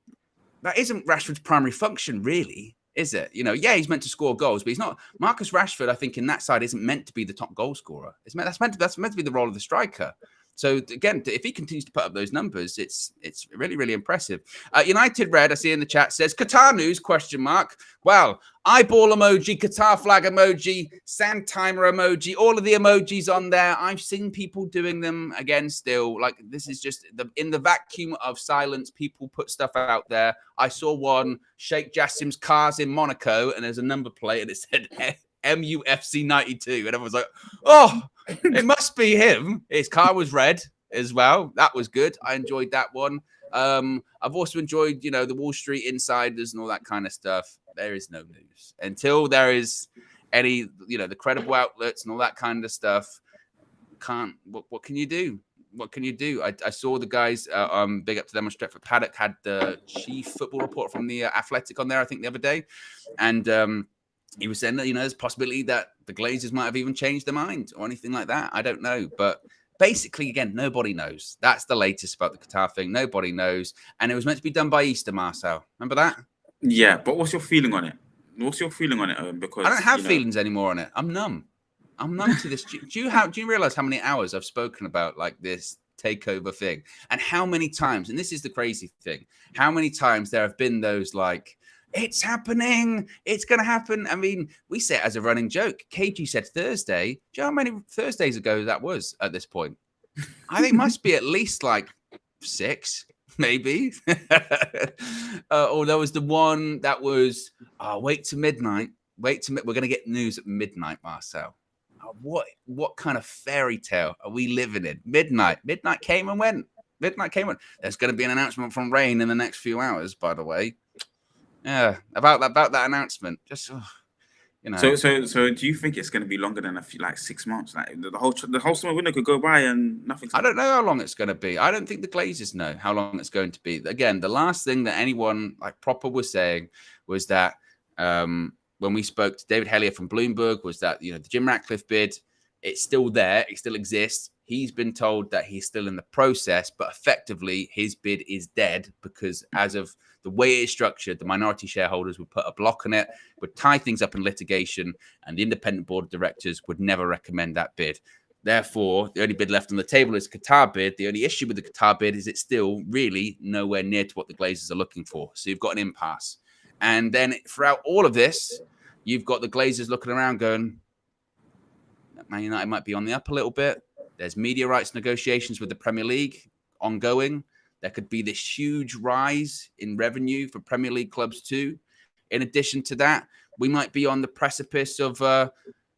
Rashford's primary function, really, is it? You know, yeah, he's meant to score goals, but he's not. Marcus Rashford, I think, in that side isn't meant to be the top goal scorer. That's meant to be the role of the striker. So again, if he continues to put up those numbers, it's really, really impressive. United Red, I see in the chat, says Qatar news ? Well, eyeball emoji, Qatar flag emoji, sand timer emoji, all of the emojis on there. I've seen people doing them again. Still, like, this is just in the vacuum of silence. People put stuff out there. I saw one, Sheikh Jassim's cars in Monaco, and there's a number plate, and it said MUFC 92, and everyone's like, oh. It must be him. His car was red as well. That was good. I enjoyed that one. I've also enjoyed, you know, the Wall Street insiders and all that kind of stuff. There is no news until there is any, you know, the credible outlets and all that kind of stuff. What can you do? What can you do? I saw the guys, big up to them on Stretford Paddock, had the chief football report from the Athletic on there, I think, the other day. And he was saying that, you know, there's a possibility that the Glazers might have even changed their mind or anything like that. I don't know. But basically, again, nobody knows. That's the latest about the Qatar thing. Nobody knows. And it was meant to be done by Easter, Marcel. Remember that? Yeah, but what's your feeling on it? What's your feeling on it? Because I don't have feelings anymore on it. I'm numb. I'm numb to this. Do you realize how many hours I've spoken about like this takeover thing? And how many times, and this is the crazy thing, how many times there have been those like, it's happening. It's going to happen. I mean, we say it as a running joke. KG said Thursday. Do you know how many Thursdays ago that was at this point? I think it must be at least like 6, maybe. Or there was the one that was, wait to midnight. We're going to get news at midnight, Marcel. What kind of fairy tale are we living in? Midnight came and went. There's going to be an announcement from Rain in the next few hours, by the way. Yeah, about that announcement. Just you know. So do you think it's going to be longer than 6 months? Like the whole summer window could go by and nothing. I don't know how long it's going to be. I don't think the Glazers know how long it's going to be. Again, the last thing that anyone like proper was saying was that when we spoke to David Hellier from Bloomberg was that, you know, the Jim Ratcliffe bid It's still there. It still exists. He's been told that he's still in the process, but effectively his bid is dead because as of the way it is structured, the minority shareholders would put a block on it, would tie things up in litigation, and the independent board of directors would never recommend that bid. Therefore, the only bid left on the table is Qatar bid. The only issue with the Qatar bid is it's still really nowhere near to what the Glazers are looking for. So you've got an impasse. And then throughout all of this, you've got the Glazers looking around going, Man United might be on the up a little bit. There's media rights negotiations with the Premier League ongoing. There could be this huge rise in revenue for Premier League clubs too. In addition to that, we might be on the precipice of,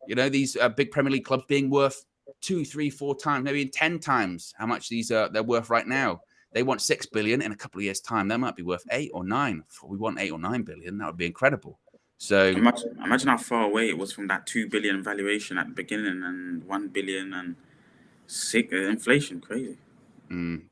these big Premier League clubs being worth 2, 3, 4 times, maybe 10 times how much they're worth right now. They want 6 billion in a couple of years' time. They might be worth 8 or 9. If we want 8 or 9 billion, that would be incredible. So imagine how far away it was from that 2 billion valuation at the beginning and 1 billion and inflation, crazy.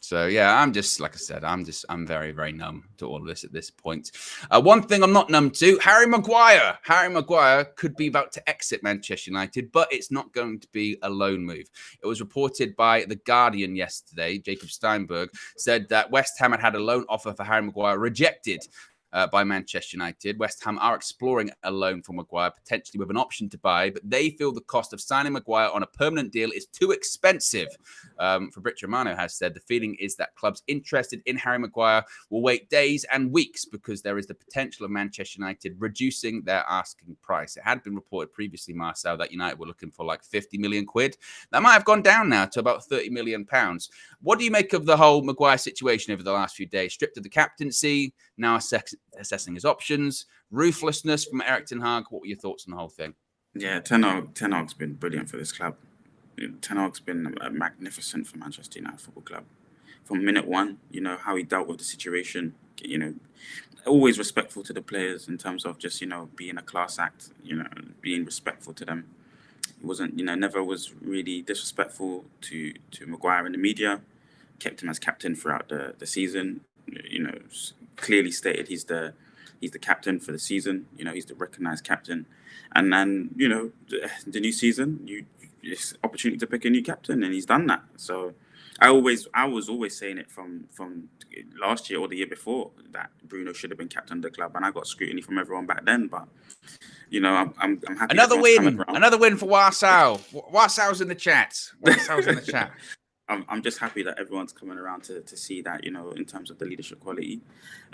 So yeah, I'm just, like I said, I'm very, very numb to all of this at this point. One thing I'm not numb to, Harry Maguire. Harry Maguire could be about to exit Manchester United, but it's not going to be a loan move. It was reported by The Guardian yesterday. Jacob Steinberg said that West Ham had a loan offer for Harry Maguire rejected by Manchester United. West Ham are exploring a loan for Maguire, potentially with an option to buy, but they feel the cost of signing Maguire on a permanent deal is too expensive. Fabrizio Romano has said the feeling is that clubs interested in Harry Maguire will wait days and weeks because there is the potential of Manchester United reducing their asking price. It had been reported previously, Marcel, that United were looking for like 50 million quid. That might have gone down now to about 30 million pounds. What do you make of the whole Maguire situation over the last few days? Stripped of the captaincy, now assessing his options, ruthlessness from Erik ten Hag. What were your thoughts on the whole thing? Yeah, Ten Hag's been brilliant for this club. Ten Hag's been magnificent for Manchester United Football Club. From minute one, how he dealt with the situation, always respectful to the players in terms of just, being a class act, being respectful to them. He wasn't, never was really disrespectful to Maguire in the media, kept him as captain throughout the season, clearly stated he's the captain for the season. He's the recognised captain, and then the new season, it's opportunity to pick a new captain, and he's done that. So I was always saying it from last year or the year before that Bruno should have been captain of the club, and I got scrutiny from everyone back then. But I'm happy. Another win for Warsaw. Warsaw's in the chat. I'm just happy that everyone's coming around to see that, in terms of the leadership quality.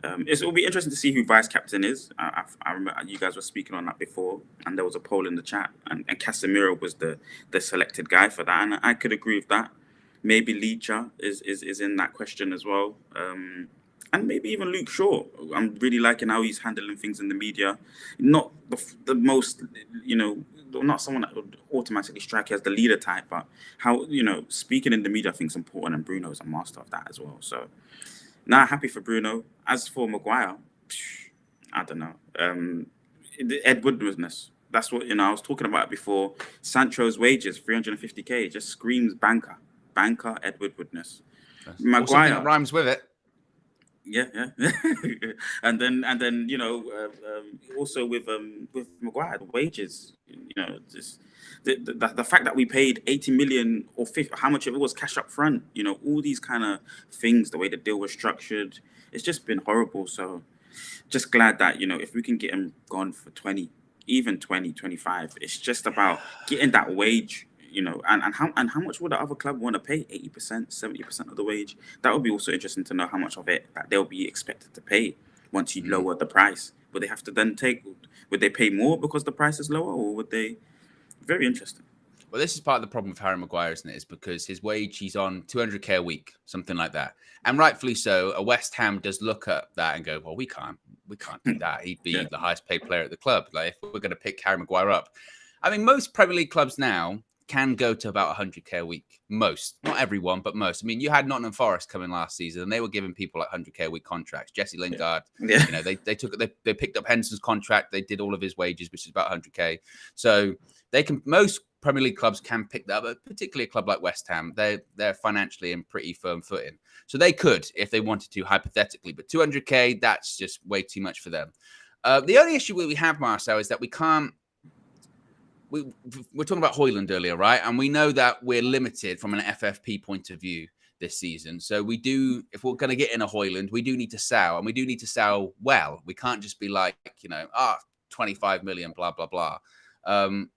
It will be interesting to see who vice captain is. I remember you guys were speaking on that before, and there was a poll in the chat, and Casemiro was the selected guy for that, and I could agree with that. Maybe Licha is in that question as well, and maybe even Luke Shaw. I'm really liking how he's handling things in the media. Not the most, not someone that would automatically strike as the leader type, but how, speaking in the media I think is important, and Bruno's a master of that as well. So, happy for Bruno. As for Maguire, I don't know. The Ed Woodwardness. That's what, I was talking about before. Sancho's wages, 350k, just screams banker. Banker, Ed Woodwardness. Maguire rhymes with it. Yeah. and then also with Maguire, the wages, just the fact that we paid 80 million or 50, how much of it was cash up front, all these kind of things, the way the deal was structured, it's just been horrible. So just glad that, if we can get him gone for 20, even 20, 25, it's just about getting that wage. And how much would the other club want to pay? 80%, 70% of the wage? That would be also interesting to know how much of it that they'll be expected to pay once you lower the price. Would they have to then would they pay more because the price is lower, or would they? Very interesting. Well, this is part of the problem with Harry Maguire, isn't it? Is because his wage, he's on 200k a week, something like that. And rightfully so, a West Ham does look at that and go, well, we can't do that. He'd be the highest paid player at the club. Like, if we're going to pick Harry Maguire up. I mean, most Premier League clubs now can go to about 100k a week. Most, not everyone, but most. I mean, you had Nottingham Forest come in last season, and they were giving people like 100k a week contracts. Jesse Lingard, they picked up Henson's contract. They did all of his wages, which is about 100k. So most Premier League clubs can pick that up, particularly a club like West Ham. They're financially in pretty firm footing, so they could if they wanted to, hypothetically. But 200k, that's just way too much for them. The only issue we have, Marcel, is that we can't we're talking about Hojlund earlier, right? And we know that we're limited from an FFP point of view this season. So we do, if we're going to get in a Hojlund, we do need to sell, and we do need to sell well. We can't just be like, 25 million, blah, blah, blah.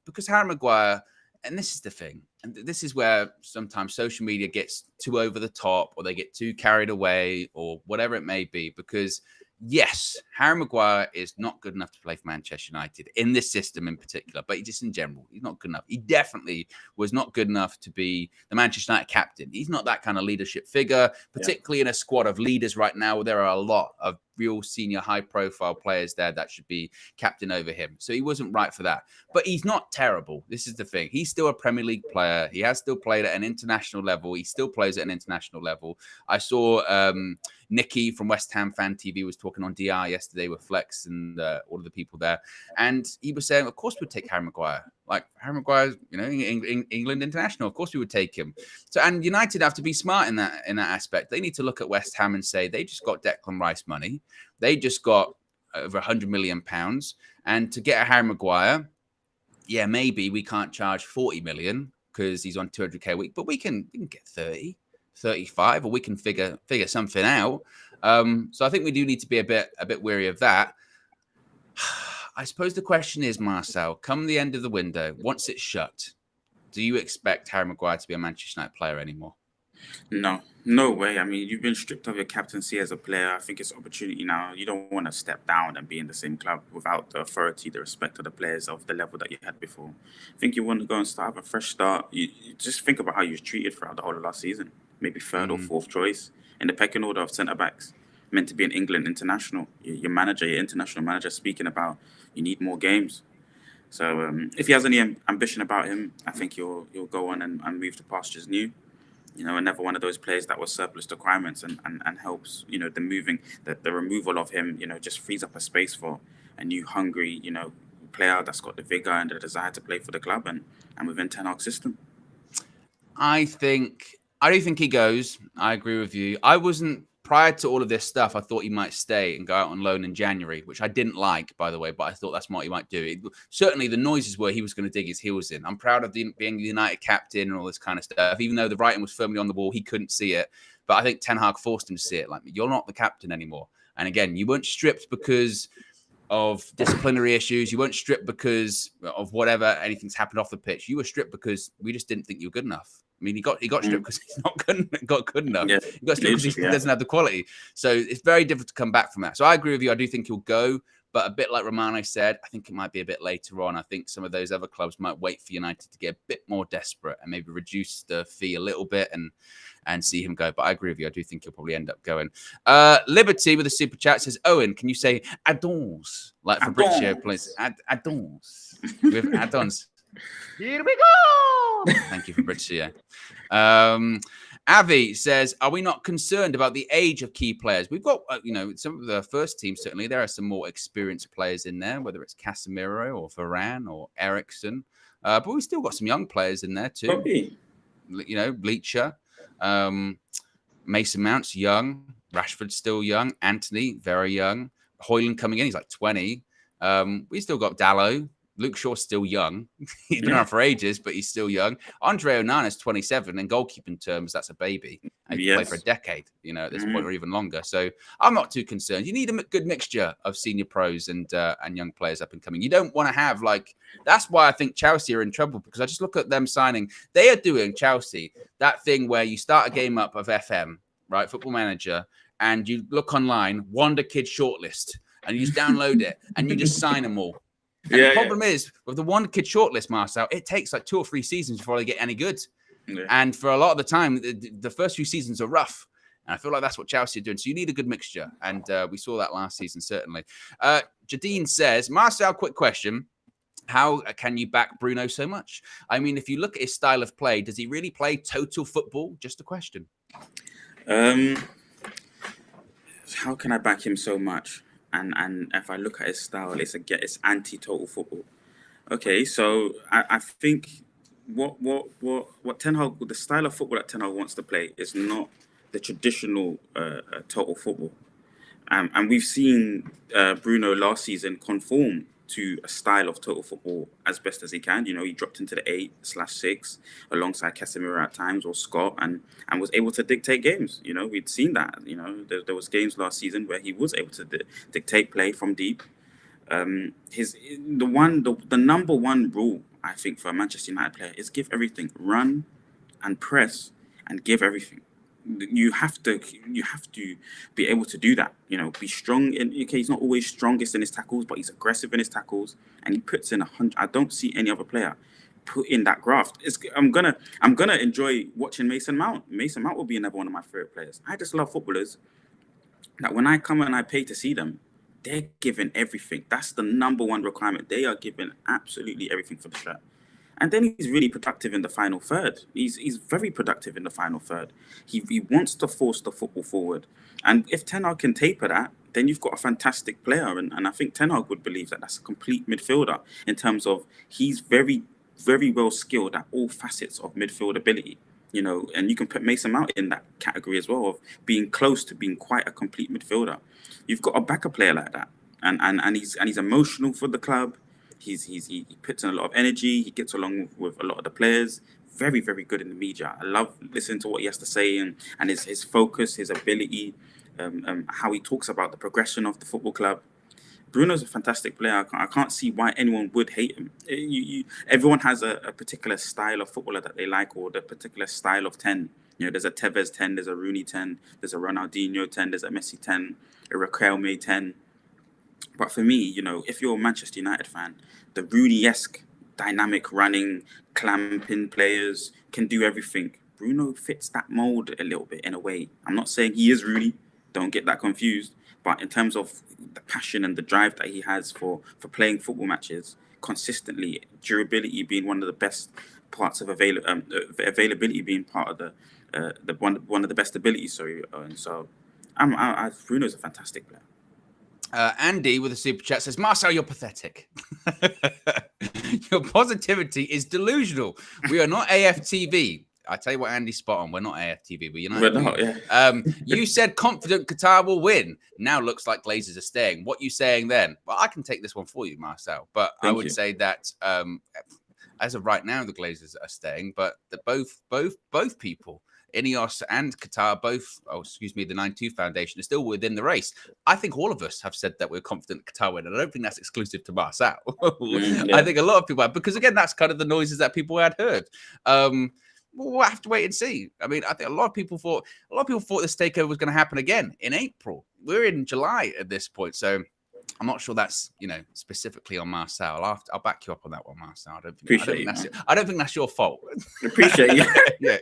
Because Harry Maguire, and this is the thing, and this is where sometimes social media gets too over the top, or they get too carried away, or whatever it may be, because yes, Harry Maguire is not good enough to play for Manchester United in this system in particular, but just in general, he's not good enough. He definitely was not good enough to be the Manchester United captain. He's not that kind of leadership figure, particularly in a squad of leaders right now. There are a lot of real senior high-profile players there that should be captain over him. So he wasn't right for that. But he's not terrible. This is the thing. He's still a Premier League player. He has still played at an international level. He still plays at an international level. I saw Nikki from West Ham Fan TV was talking on DR yesterday with Flex and all of the people there. And he was saying, of course we'd take Harry Maguire. Like, Harry Maguire, England international. Of course we would take him. So, and United have to be smart in that aspect. They need to look at West Ham and say, they just got Declan Rice money. They just got over £100 million. And to get a Harry Maguire, yeah, maybe we can't charge 40 million because he's on 200k a week, but we can get 30, 35, or we can figure something out. So I think we do need to be a bit wary of that. I suppose the question is, Marcel, come the end of the window, once it's shut, do you expect Harry Maguire to be a Manchester United player anymore? No way. I mean, you've been stripped of your captaincy as a player. I think it's opportunity now. You don't want to step down and be in the same club without the authority, the respect of the players of the level that you had before. I think you want to go and have a fresh start. You just think about how you was treated throughout the whole of last season. Maybe third or fourth choice in the pecking order of centre-backs. Meant to be an England international. Your international manager, speaking about you need more games. So if he has any ambition about him, I think he'll go on and move to pastures new. Another one of those players that was surplus requirements and helps, the removal of him, just frees up a space for a new hungry, player that's got the vigor and the desire to play for the club and within Ten Hag's system. I do think he goes. I agree with you. I wasn't, prior to all of this stuff, I thought he might stay and go out on loan in January, which I didn't like, by the way, but I thought that's what he might do. Certainly the noises were he was going to dig his heels in. I'm proud of being the United captain and all this kind of stuff. Even though the writing was firmly on the wall, he couldn't see it. But I think Ten Hag forced him to see it. Like, you're not the captain anymore. And again, you weren't stripped because of disciplinary issues. You weren't stripped because of whatever, anything's happened off the pitch. You were stripped because we just didn't think you were good enough. I mean, he got stripped because he's not good enough. Yeah, he got stripped because he doesn't have the quality. So it's very difficult to come back from that. So I agree with you. I do think he'll go. But a bit like Romano said, I think it might be a bit later on. I think some of those other clubs might wait for United to get a bit more desperate and maybe reduce the fee a little bit and see him go. But I agree with you. I do think he'll probably end up going. Liberty with a super chat says, Owen, can you say addons? Like Fabrizio plays addons with addons. Here we go. Thank you, Fabrizio. Avi says, are we not concerned about the age of key players? We've got, some of the first team, certainly, there are some more experienced players in there, whether it's Casemiro or Varane or Eriksen. But we've still got some young players in there too. Okay. Bleacher. Mason Mount's young. Rashford's still young. Anthony, very young. Hojlund coming in, he's like 20. We still got Dalot. Luke Shaw's still young. He's been around for ages, but he's still young. Andre Onana's 27. In goalkeeping terms, that's a baby. And he can play for a decade, at this point, or even longer. So I'm not too concerned. You need a good mixture of senior pros and young players up and coming. You don't want to have that's why I think Chelsea are in trouble, because I just look at them signing. They are doing, Chelsea, that thing where you start a game up of FM, right, Football Manager, and you look online, Wonder Kid shortlist, and you just download it, and you just sign them all. And the problem is, with the one kid shortlist, Marcel, it takes like 2 or 3 seasons before they get any good. Yeah. And for a lot of the time, the first few seasons are rough. And I feel like that's what Chelsea are doing. So you need a good mixture. And we saw that last season, certainly. Jadine says, Marcel, quick question. How can you back Bruno so much? I mean, if you look at his style of play, does he really play total football? Just a question. How can I back him so much? And if I look at his style, it's anti-total football. Okay, so I think what Ten Hag, the style of football that Ten Hag wants to play is not the traditional total football. And we've seen Bruno last season conform to a style of total football as best as he can. You know, he dropped into the 8/6 alongside Casemiro at times, or Scott, and was able to dictate games. You know, we'd seen that. You know, there was games last season where he was able to dictate play from deep. The number one rule, I think, for a Manchester United player is give everything, run and press and give everything. You have to be able to do that. You know, be strong. Okay, he's not always strongest in his tackles, but he's aggressive in his tackles, and he puts in 100. I don't see any other player put in that graft. I'm gonna enjoy watching Mason Mount. Mason Mount will be another one of my favorite players. I just love footballers that when I come and I pay to see them, they're giving everything. That's the number one requirement. They are giving absolutely everything for the shirt. And then he's really productive in the final third. He's very productive in the final third. He wants to force the football forward. And if Ten Hag can taper that, then you've got a fantastic player. And I think Ten Hag would believe that that's a complete midfielder in terms of he's very, very well skilled at all facets of midfield ability. You know, and you can put Mason Mount in that category as well, of being close to being quite a complete midfielder. You've got a backup player like that. And he's emotional for the club. He puts in a lot of energy. He gets along with a lot of the players. Very, very good in the media. I love listening to what he has to say and his focus, his ability, how he talks about the progression of the football club. Bruno's a fantastic player. I can't see why anyone would hate him. Everyone has a particular style of footballer that they like, or the particular style of 10. You know, there's a Tevez 10, there's a Rooney 10, there's a Ronaldinho 10, there's a Messi 10, a Riquelme 10. But for me, you know, if you're a Manchester United fan, the Rooney-esque dynamic running, clamping players can do everything. Bruno fits that mold a little bit in a way. I'm not saying he is Rooney. Don't get that confused. But in terms of the passion and the drive that he has for playing football matches consistently, durability being one of the best parts of availability being part of the one of the best abilities. Sorry, and so Bruno's a fantastic player. Andy with a super chat says, Marcel, you're pathetic. Your positivity is delusional. We are not AFTV. I tell you what, Andy's spot on. We're not AFTV, but United. We're not, yeah. You said confident Qatar will win. Now looks like Glazers are staying. What you saying then? Well, I can take this one for you, Marcel. But I would say that as of right now, the Glazers are staying. But that both people, Ineos and Qatar, the 9-2 Foundation, is still within the race. I think all of us have said that we're confident Qatar win. And I don't think that's exclusive to Marcel. I think a lot of people have, because again, that's kind of the noises that people had heard. We'll have to wait and see. I mean, I think a lot of people thought this takeover was going to happen again in April. We're in July at this point, so I'm not sure that's, you know, specifically on Marcel. I'll back you up on that one, Marcel. I don't think that's your fault. Appreciate you. Yeah.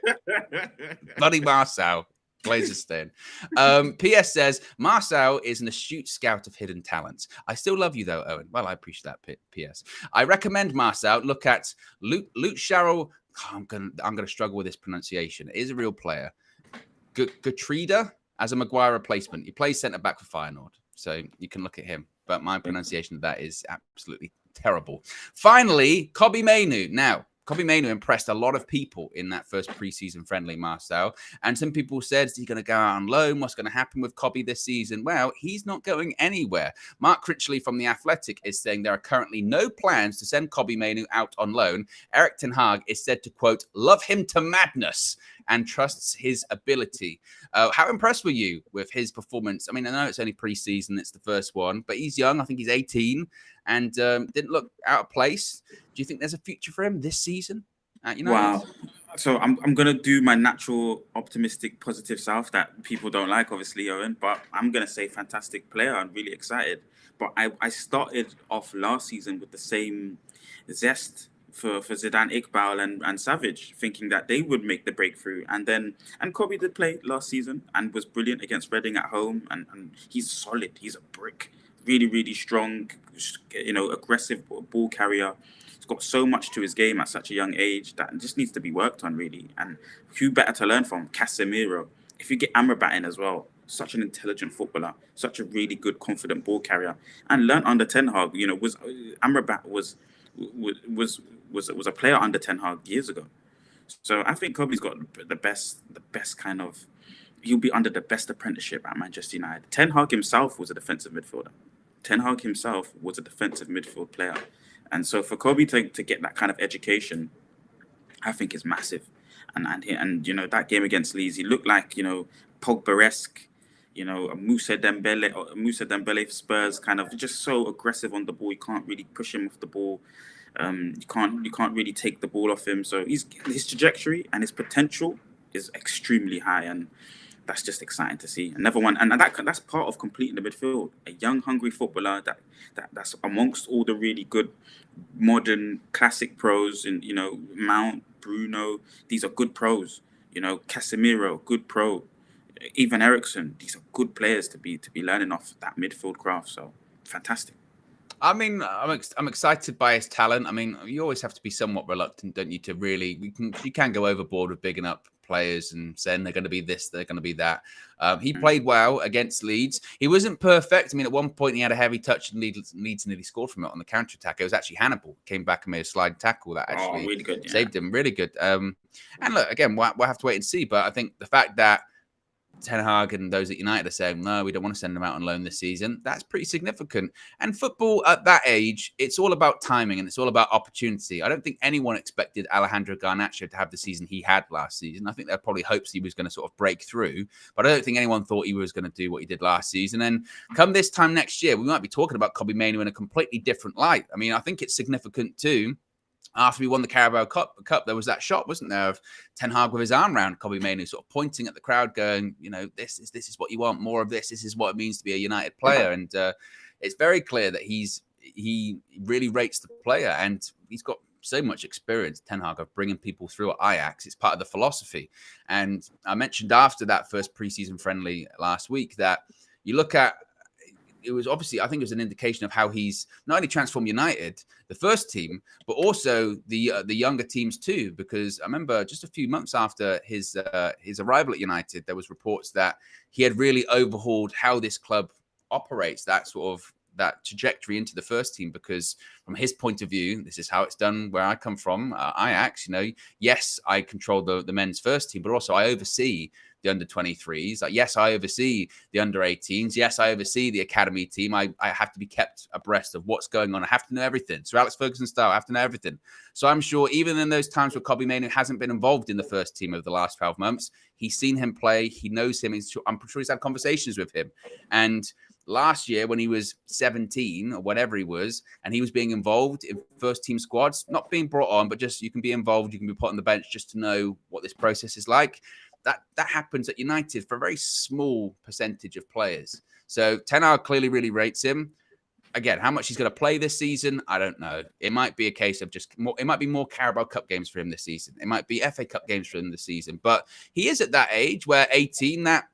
Bloody Marcel. Glazers staying. PS says, Marcel is an astute scout of hidden talents. I still love you though, Owen. Well, I appreciate that. PS. I recommend Marcel look at Luke Sharrow. I'm gonna struggle with this pronunciation. It is a real player. Gutrida as a Maguire replacement. He plays centre back for Feyenoord, so you can look at him. But my pronunciation of that is absolutely terrible. Finally, Kobbie Mainoo. Now, Kobbie Mainoo impressed a lot of people in that first preseason friendly, Marcel. And some people said, is he going to go out on loan? What's going to happen with Kobbie this season? Well, he's not going anywhere. Mark Critchley from The Athletic is saying there are currently no plans to send Kobbie Mainoo out on loan. Erik ten Hag is said to, quote, love him to madness and trusts his ability. How impressed were you with his performance? I mean, I know it's only preseason, it's the first one, but he's young. I think he's 18 and didn't look out of place. Do you think there's a future for him this season at United? Wow. So I'm going to do my natural optimistic positive self that people don't like, obviously, Owen, but I'm going to say fantastic player. I'm really excited. But I started off last season with the same zest for Zidane, Iqbal and Savage, thinking that they would make the breakthrough. And Kobbie did play last season and was brilliant against Reading at home. And he's solid. He's a brick. Really, really strong, you know, aggressive ball carrier. He's got so much to his game at such a young age that just needs to be worked on, really. And who better to learn from? Casemiro. If you get Amrabat in as well, such an intelligent footballer, such a really good, confident ball carrier, and learn under Ten Hag. You know, Amrabat was a player under Ten Hag years ago. So I think Kobbie's got the best kind of. He'll be under the best apprenticeship at Manchester United. Ten Hag himself was a defensive midfielder. Ten Hag himself was a defensive midfield player. And so for Kobbie to get that kind of education, I think is massive. And you know, that game against Leeds, he looked like, you know, Pogba-esque, you know, a Moussa Dembele for Spurs, kind of just so aggressive on the ball. You can't really push him off the ball. You can't really take the ball off him. So his trajectory and his potential is extremely high, and that's just exciting to see. Another one, and that's part of completing the midfield. A young, hungry footballer that's amongst all the really good, modern, classic pros. And you know, Mount, Bruno, these are good pros. You know, Casemiro, good pro. Even Ericsson, these are good players to be learning off that midfield craft. So fantastic. I mean, I'm excited by his talent. I mean, you always have to be somewhat reluctant, don't you, to really... You can go overboard with bigging up players and saying they're going to be this, they're going to be that. He played well against Leeds. He wasn't perfect. I mean, at one point he had a heavy touch and Leeds nearly scored from it on the counter-attack. It was actually Hannibal came back and made a slide tackle that actually really good, saved him. Really good. And look, again, we'll have to wait and see. But I think the fact that Ten Hag and those at United are saying, no, we don't want to send them out on loan this season, that's pretty significant. And football at that age, it's all about timing and it's all about opportunity. I don't think anyone expected Alejandro Garnacho to have the season he had last season. I think there probably hopes he was going to sort of break through, but I don't think anyone thought he was going to do what he did last season. And come this time next year, we might be talking about Kobbie Mainoo in a completely different light. I mean, I think it's significant too. After we won the Carabao Cup, there was that shot, wasn't there, of Ten Hag with his arm round Kobbie Mainoo, sort of pointing at the crowd, going, you know, this is what you want, more of this. This is what it means to be a United player, and it's very clear that he really rates the player, and he's got so much experience, Ten Hag, of bringing people through at Ajax. It's part of the philosophy, and I mentioned after that first preseason friendly last week that you look at. It was obviously, I think it was an indication of how he's not only transformed United, the first team, but also the younger teams too. Because I remember just a few months after his arrival at United, there was reports that he had really overhauled how this club operates, that trajectory into the first team. Because from his point of view, this is how it's done where I come from, Ajax. You know, yes, I control the men's first team, but also I oversee the under 23s. Like, yes, I oversee the under 18s. Yes, I oversee the academy team. I have to be kept abreast of what's going on. I have to know everything. So Alex Ferguson style, I have to know everything. So I'm sure even in those times where Kobbie Mainoo hasn't been involved in the first team over the last 12 months, he's seen him play. He knows him. I'm sure he's had conversations with him. And last year when he was 17 or whatever he was, and he was being involved in first team squads, not being brought on, but just you can be involved, you can be put on the bench just to know what this process is like. That happens at United for a very small percentage of players. So Ten Hag clearly really rates him. Again, how much he's going to play this season, I don't know. It might be a case of it might be more Carabao Cup games for him this season. It might be FA Cup games for him this season. But he is at that age where 18, that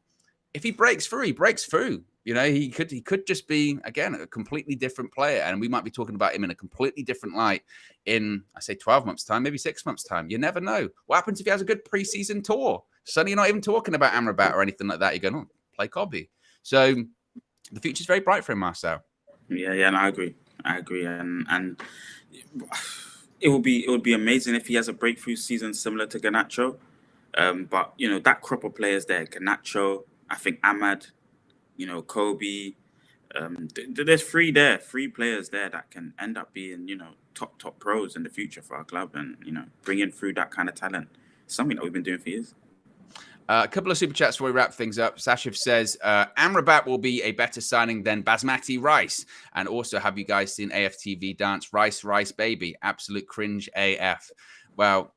if he breaks through, he breaks through. You know, he could just be, again, a completely different player. And we might be talking about him in a completely different light in, I say 12 months' time, maybe 6 months' time. You never know. What happens if he has a good preseason tour? Suddenly you're not even talking about Amrabat or anything like that. You're going, oh, play Kobbie. So the future's very bright for him, Marcel. Yeah, and I agree. And it would be amazing if he has a breakthrough season similar to Garnacho. But, you know, that crop of players there, Garnacho, I think Ahmad, you know, Kobbie, there's three players there that can end up being, you know, top pros in the future for our club, and, you know, bringing through that kind of talent. Something that we've been doing for years. A couple of super chats before we wrap things up. Sashiv says, Amrabat will be a better signing than Basmati Rice. And also, have you guys seen AFTV dance Rice Baby? Absolute cringe AF. Well,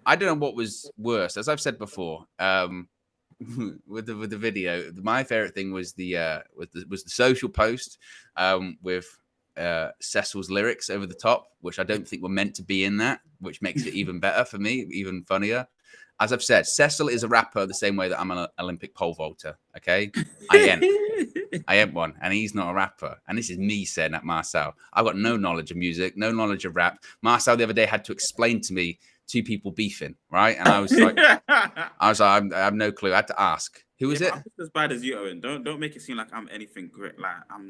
I don't know what was worse. As I've said before, with the video, my favorite thing was the social post with Cecil's lyrics over the top, which I don't think were meant to be in that, which makes it even better for me, even funnier. As I've said, Cecil is a rapper the same way that I'm an Olympic pole vaulter. Okay, I am one, and he's not a rapper. And this is me saying that, Marcel. I've got no knowledge of music, no knowledge of rap. Marcel the other day had to explain to me two people beefing, right? And I was like, I have no clue. I had to ask, who is it? I'm just as bad as you, Owen. Don't make it seem like I'm anything great. Like I'm.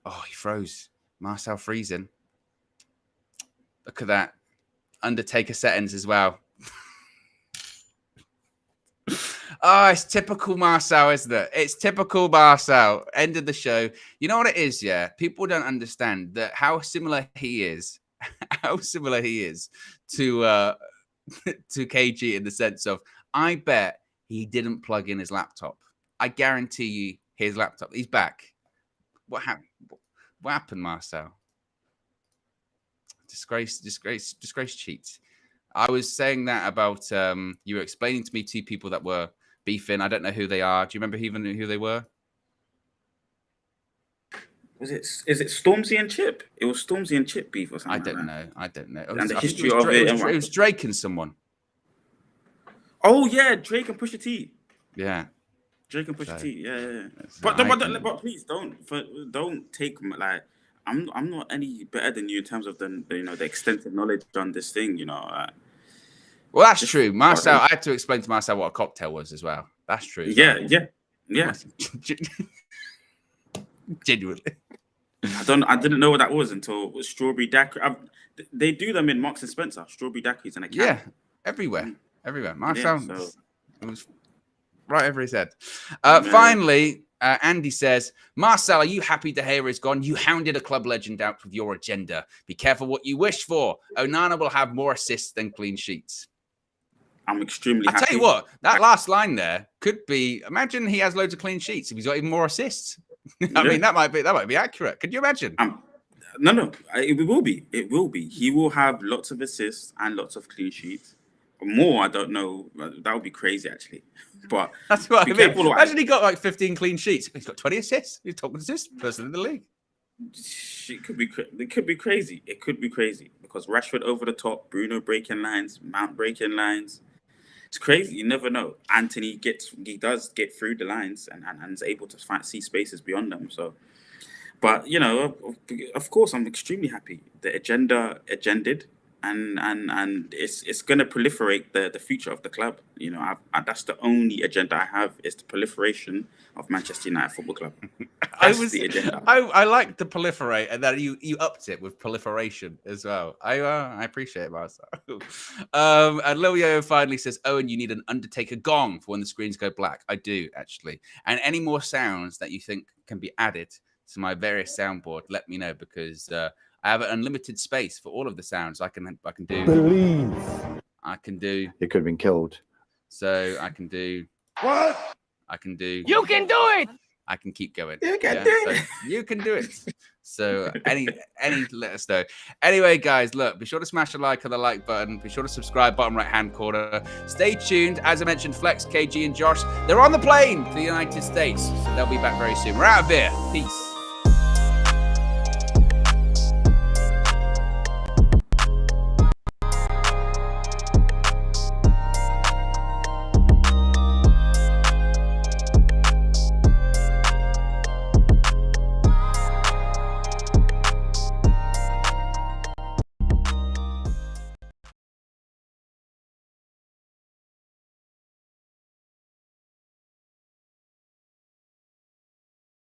Oh, he froze. Marcel freezing. Look at that. Undertaker settings as well. Oh, it's typical Marcel, isn't it? It's typical Marcel. End of the show. You know what it is, yeah? People don't understand that how similar he is. How similar he is to to KG in the sense of, I bet he didn't plug in his laptop. I guarantee you his laptop. He's back. What happened? What happened, Marcel? Disgrace cheats. I was saying that about you were explaining to me two people that were beefing. I don't know who they are. Do you remember even who they were? Is it Stormzy and Chip? It was Stormzy and Chip beef or something. I don't know. And the history of it. It was Drake and someone. Oh yeah, Drake and Pusha T. Yeah. Drake and Pusha T. Yeah. But please don't take like I'm not any better than you in terms of the extensive knowledge on this thing. Well, that's true. Marcel, I had to explain to Marcel what a cocktail was as well. That's true. Yeah. Genuinely. I didn't know what that was until strawberry daiquiri. They do them in Marks and Spencer. Strawberry daiquiris in a can. Yeah, everywhere. Marcel, it was right over his head. Finally, Andy says, Marcel, are you happy De Gea is gone? You hounded a club legend out with your agenda. Be careful what you wish for. Onana will have more assists than clean sheets. I'm extremely happy. I tell you what, that last line there could be. Imagine he has loads of clean sheets if he's got even more assists. I mean, that might be accurate. Could you imagine? No, it will be. It will be. He will have lots of assists and lots of clean sheets. More, I don't know. That would be crazy, actually. But that's what I mean. Imagine he got like 15 clean sheets. He's got 20 assists. He's top assist person in the league. It could be crazy. It could be crazy because Rashford over the top, Bruno breaking lines, Mount breaking lines. It's crazy. You never know. Anthony does get through the lines and is able to see spaces beyond them. So, but of course, I'm extremely happy. The agended, and it's going to proliferate the future of the club. That's the only agenda I have is the proliferation of Manchester United Football Club. That's the agenda. I like the proliferate, and then you upped it with proliferation as well. I appreciate it, Marcel. And Lil Yo finally says, Owen, you need an Undertaker gong for when the screens go black. I do, actually. And any more sounds that you think can be added to my various soundboard, let me know, because I have an unlimited space for all of the sounds I can do. Believe. I can do. It could have been killed. So I can do. What? I can do. You can do it. I can keep going. You can do it. You can do it. So any let us know. Anyway, guys, look, be sure to smash the like on the like button. Be sure to subscribe, bottom right hand corner. Stay tuned. As I mentioned, Flex, KG, and Josh, they're on the plane to the United States. So they'll be back very soon. We're out of here. Peace.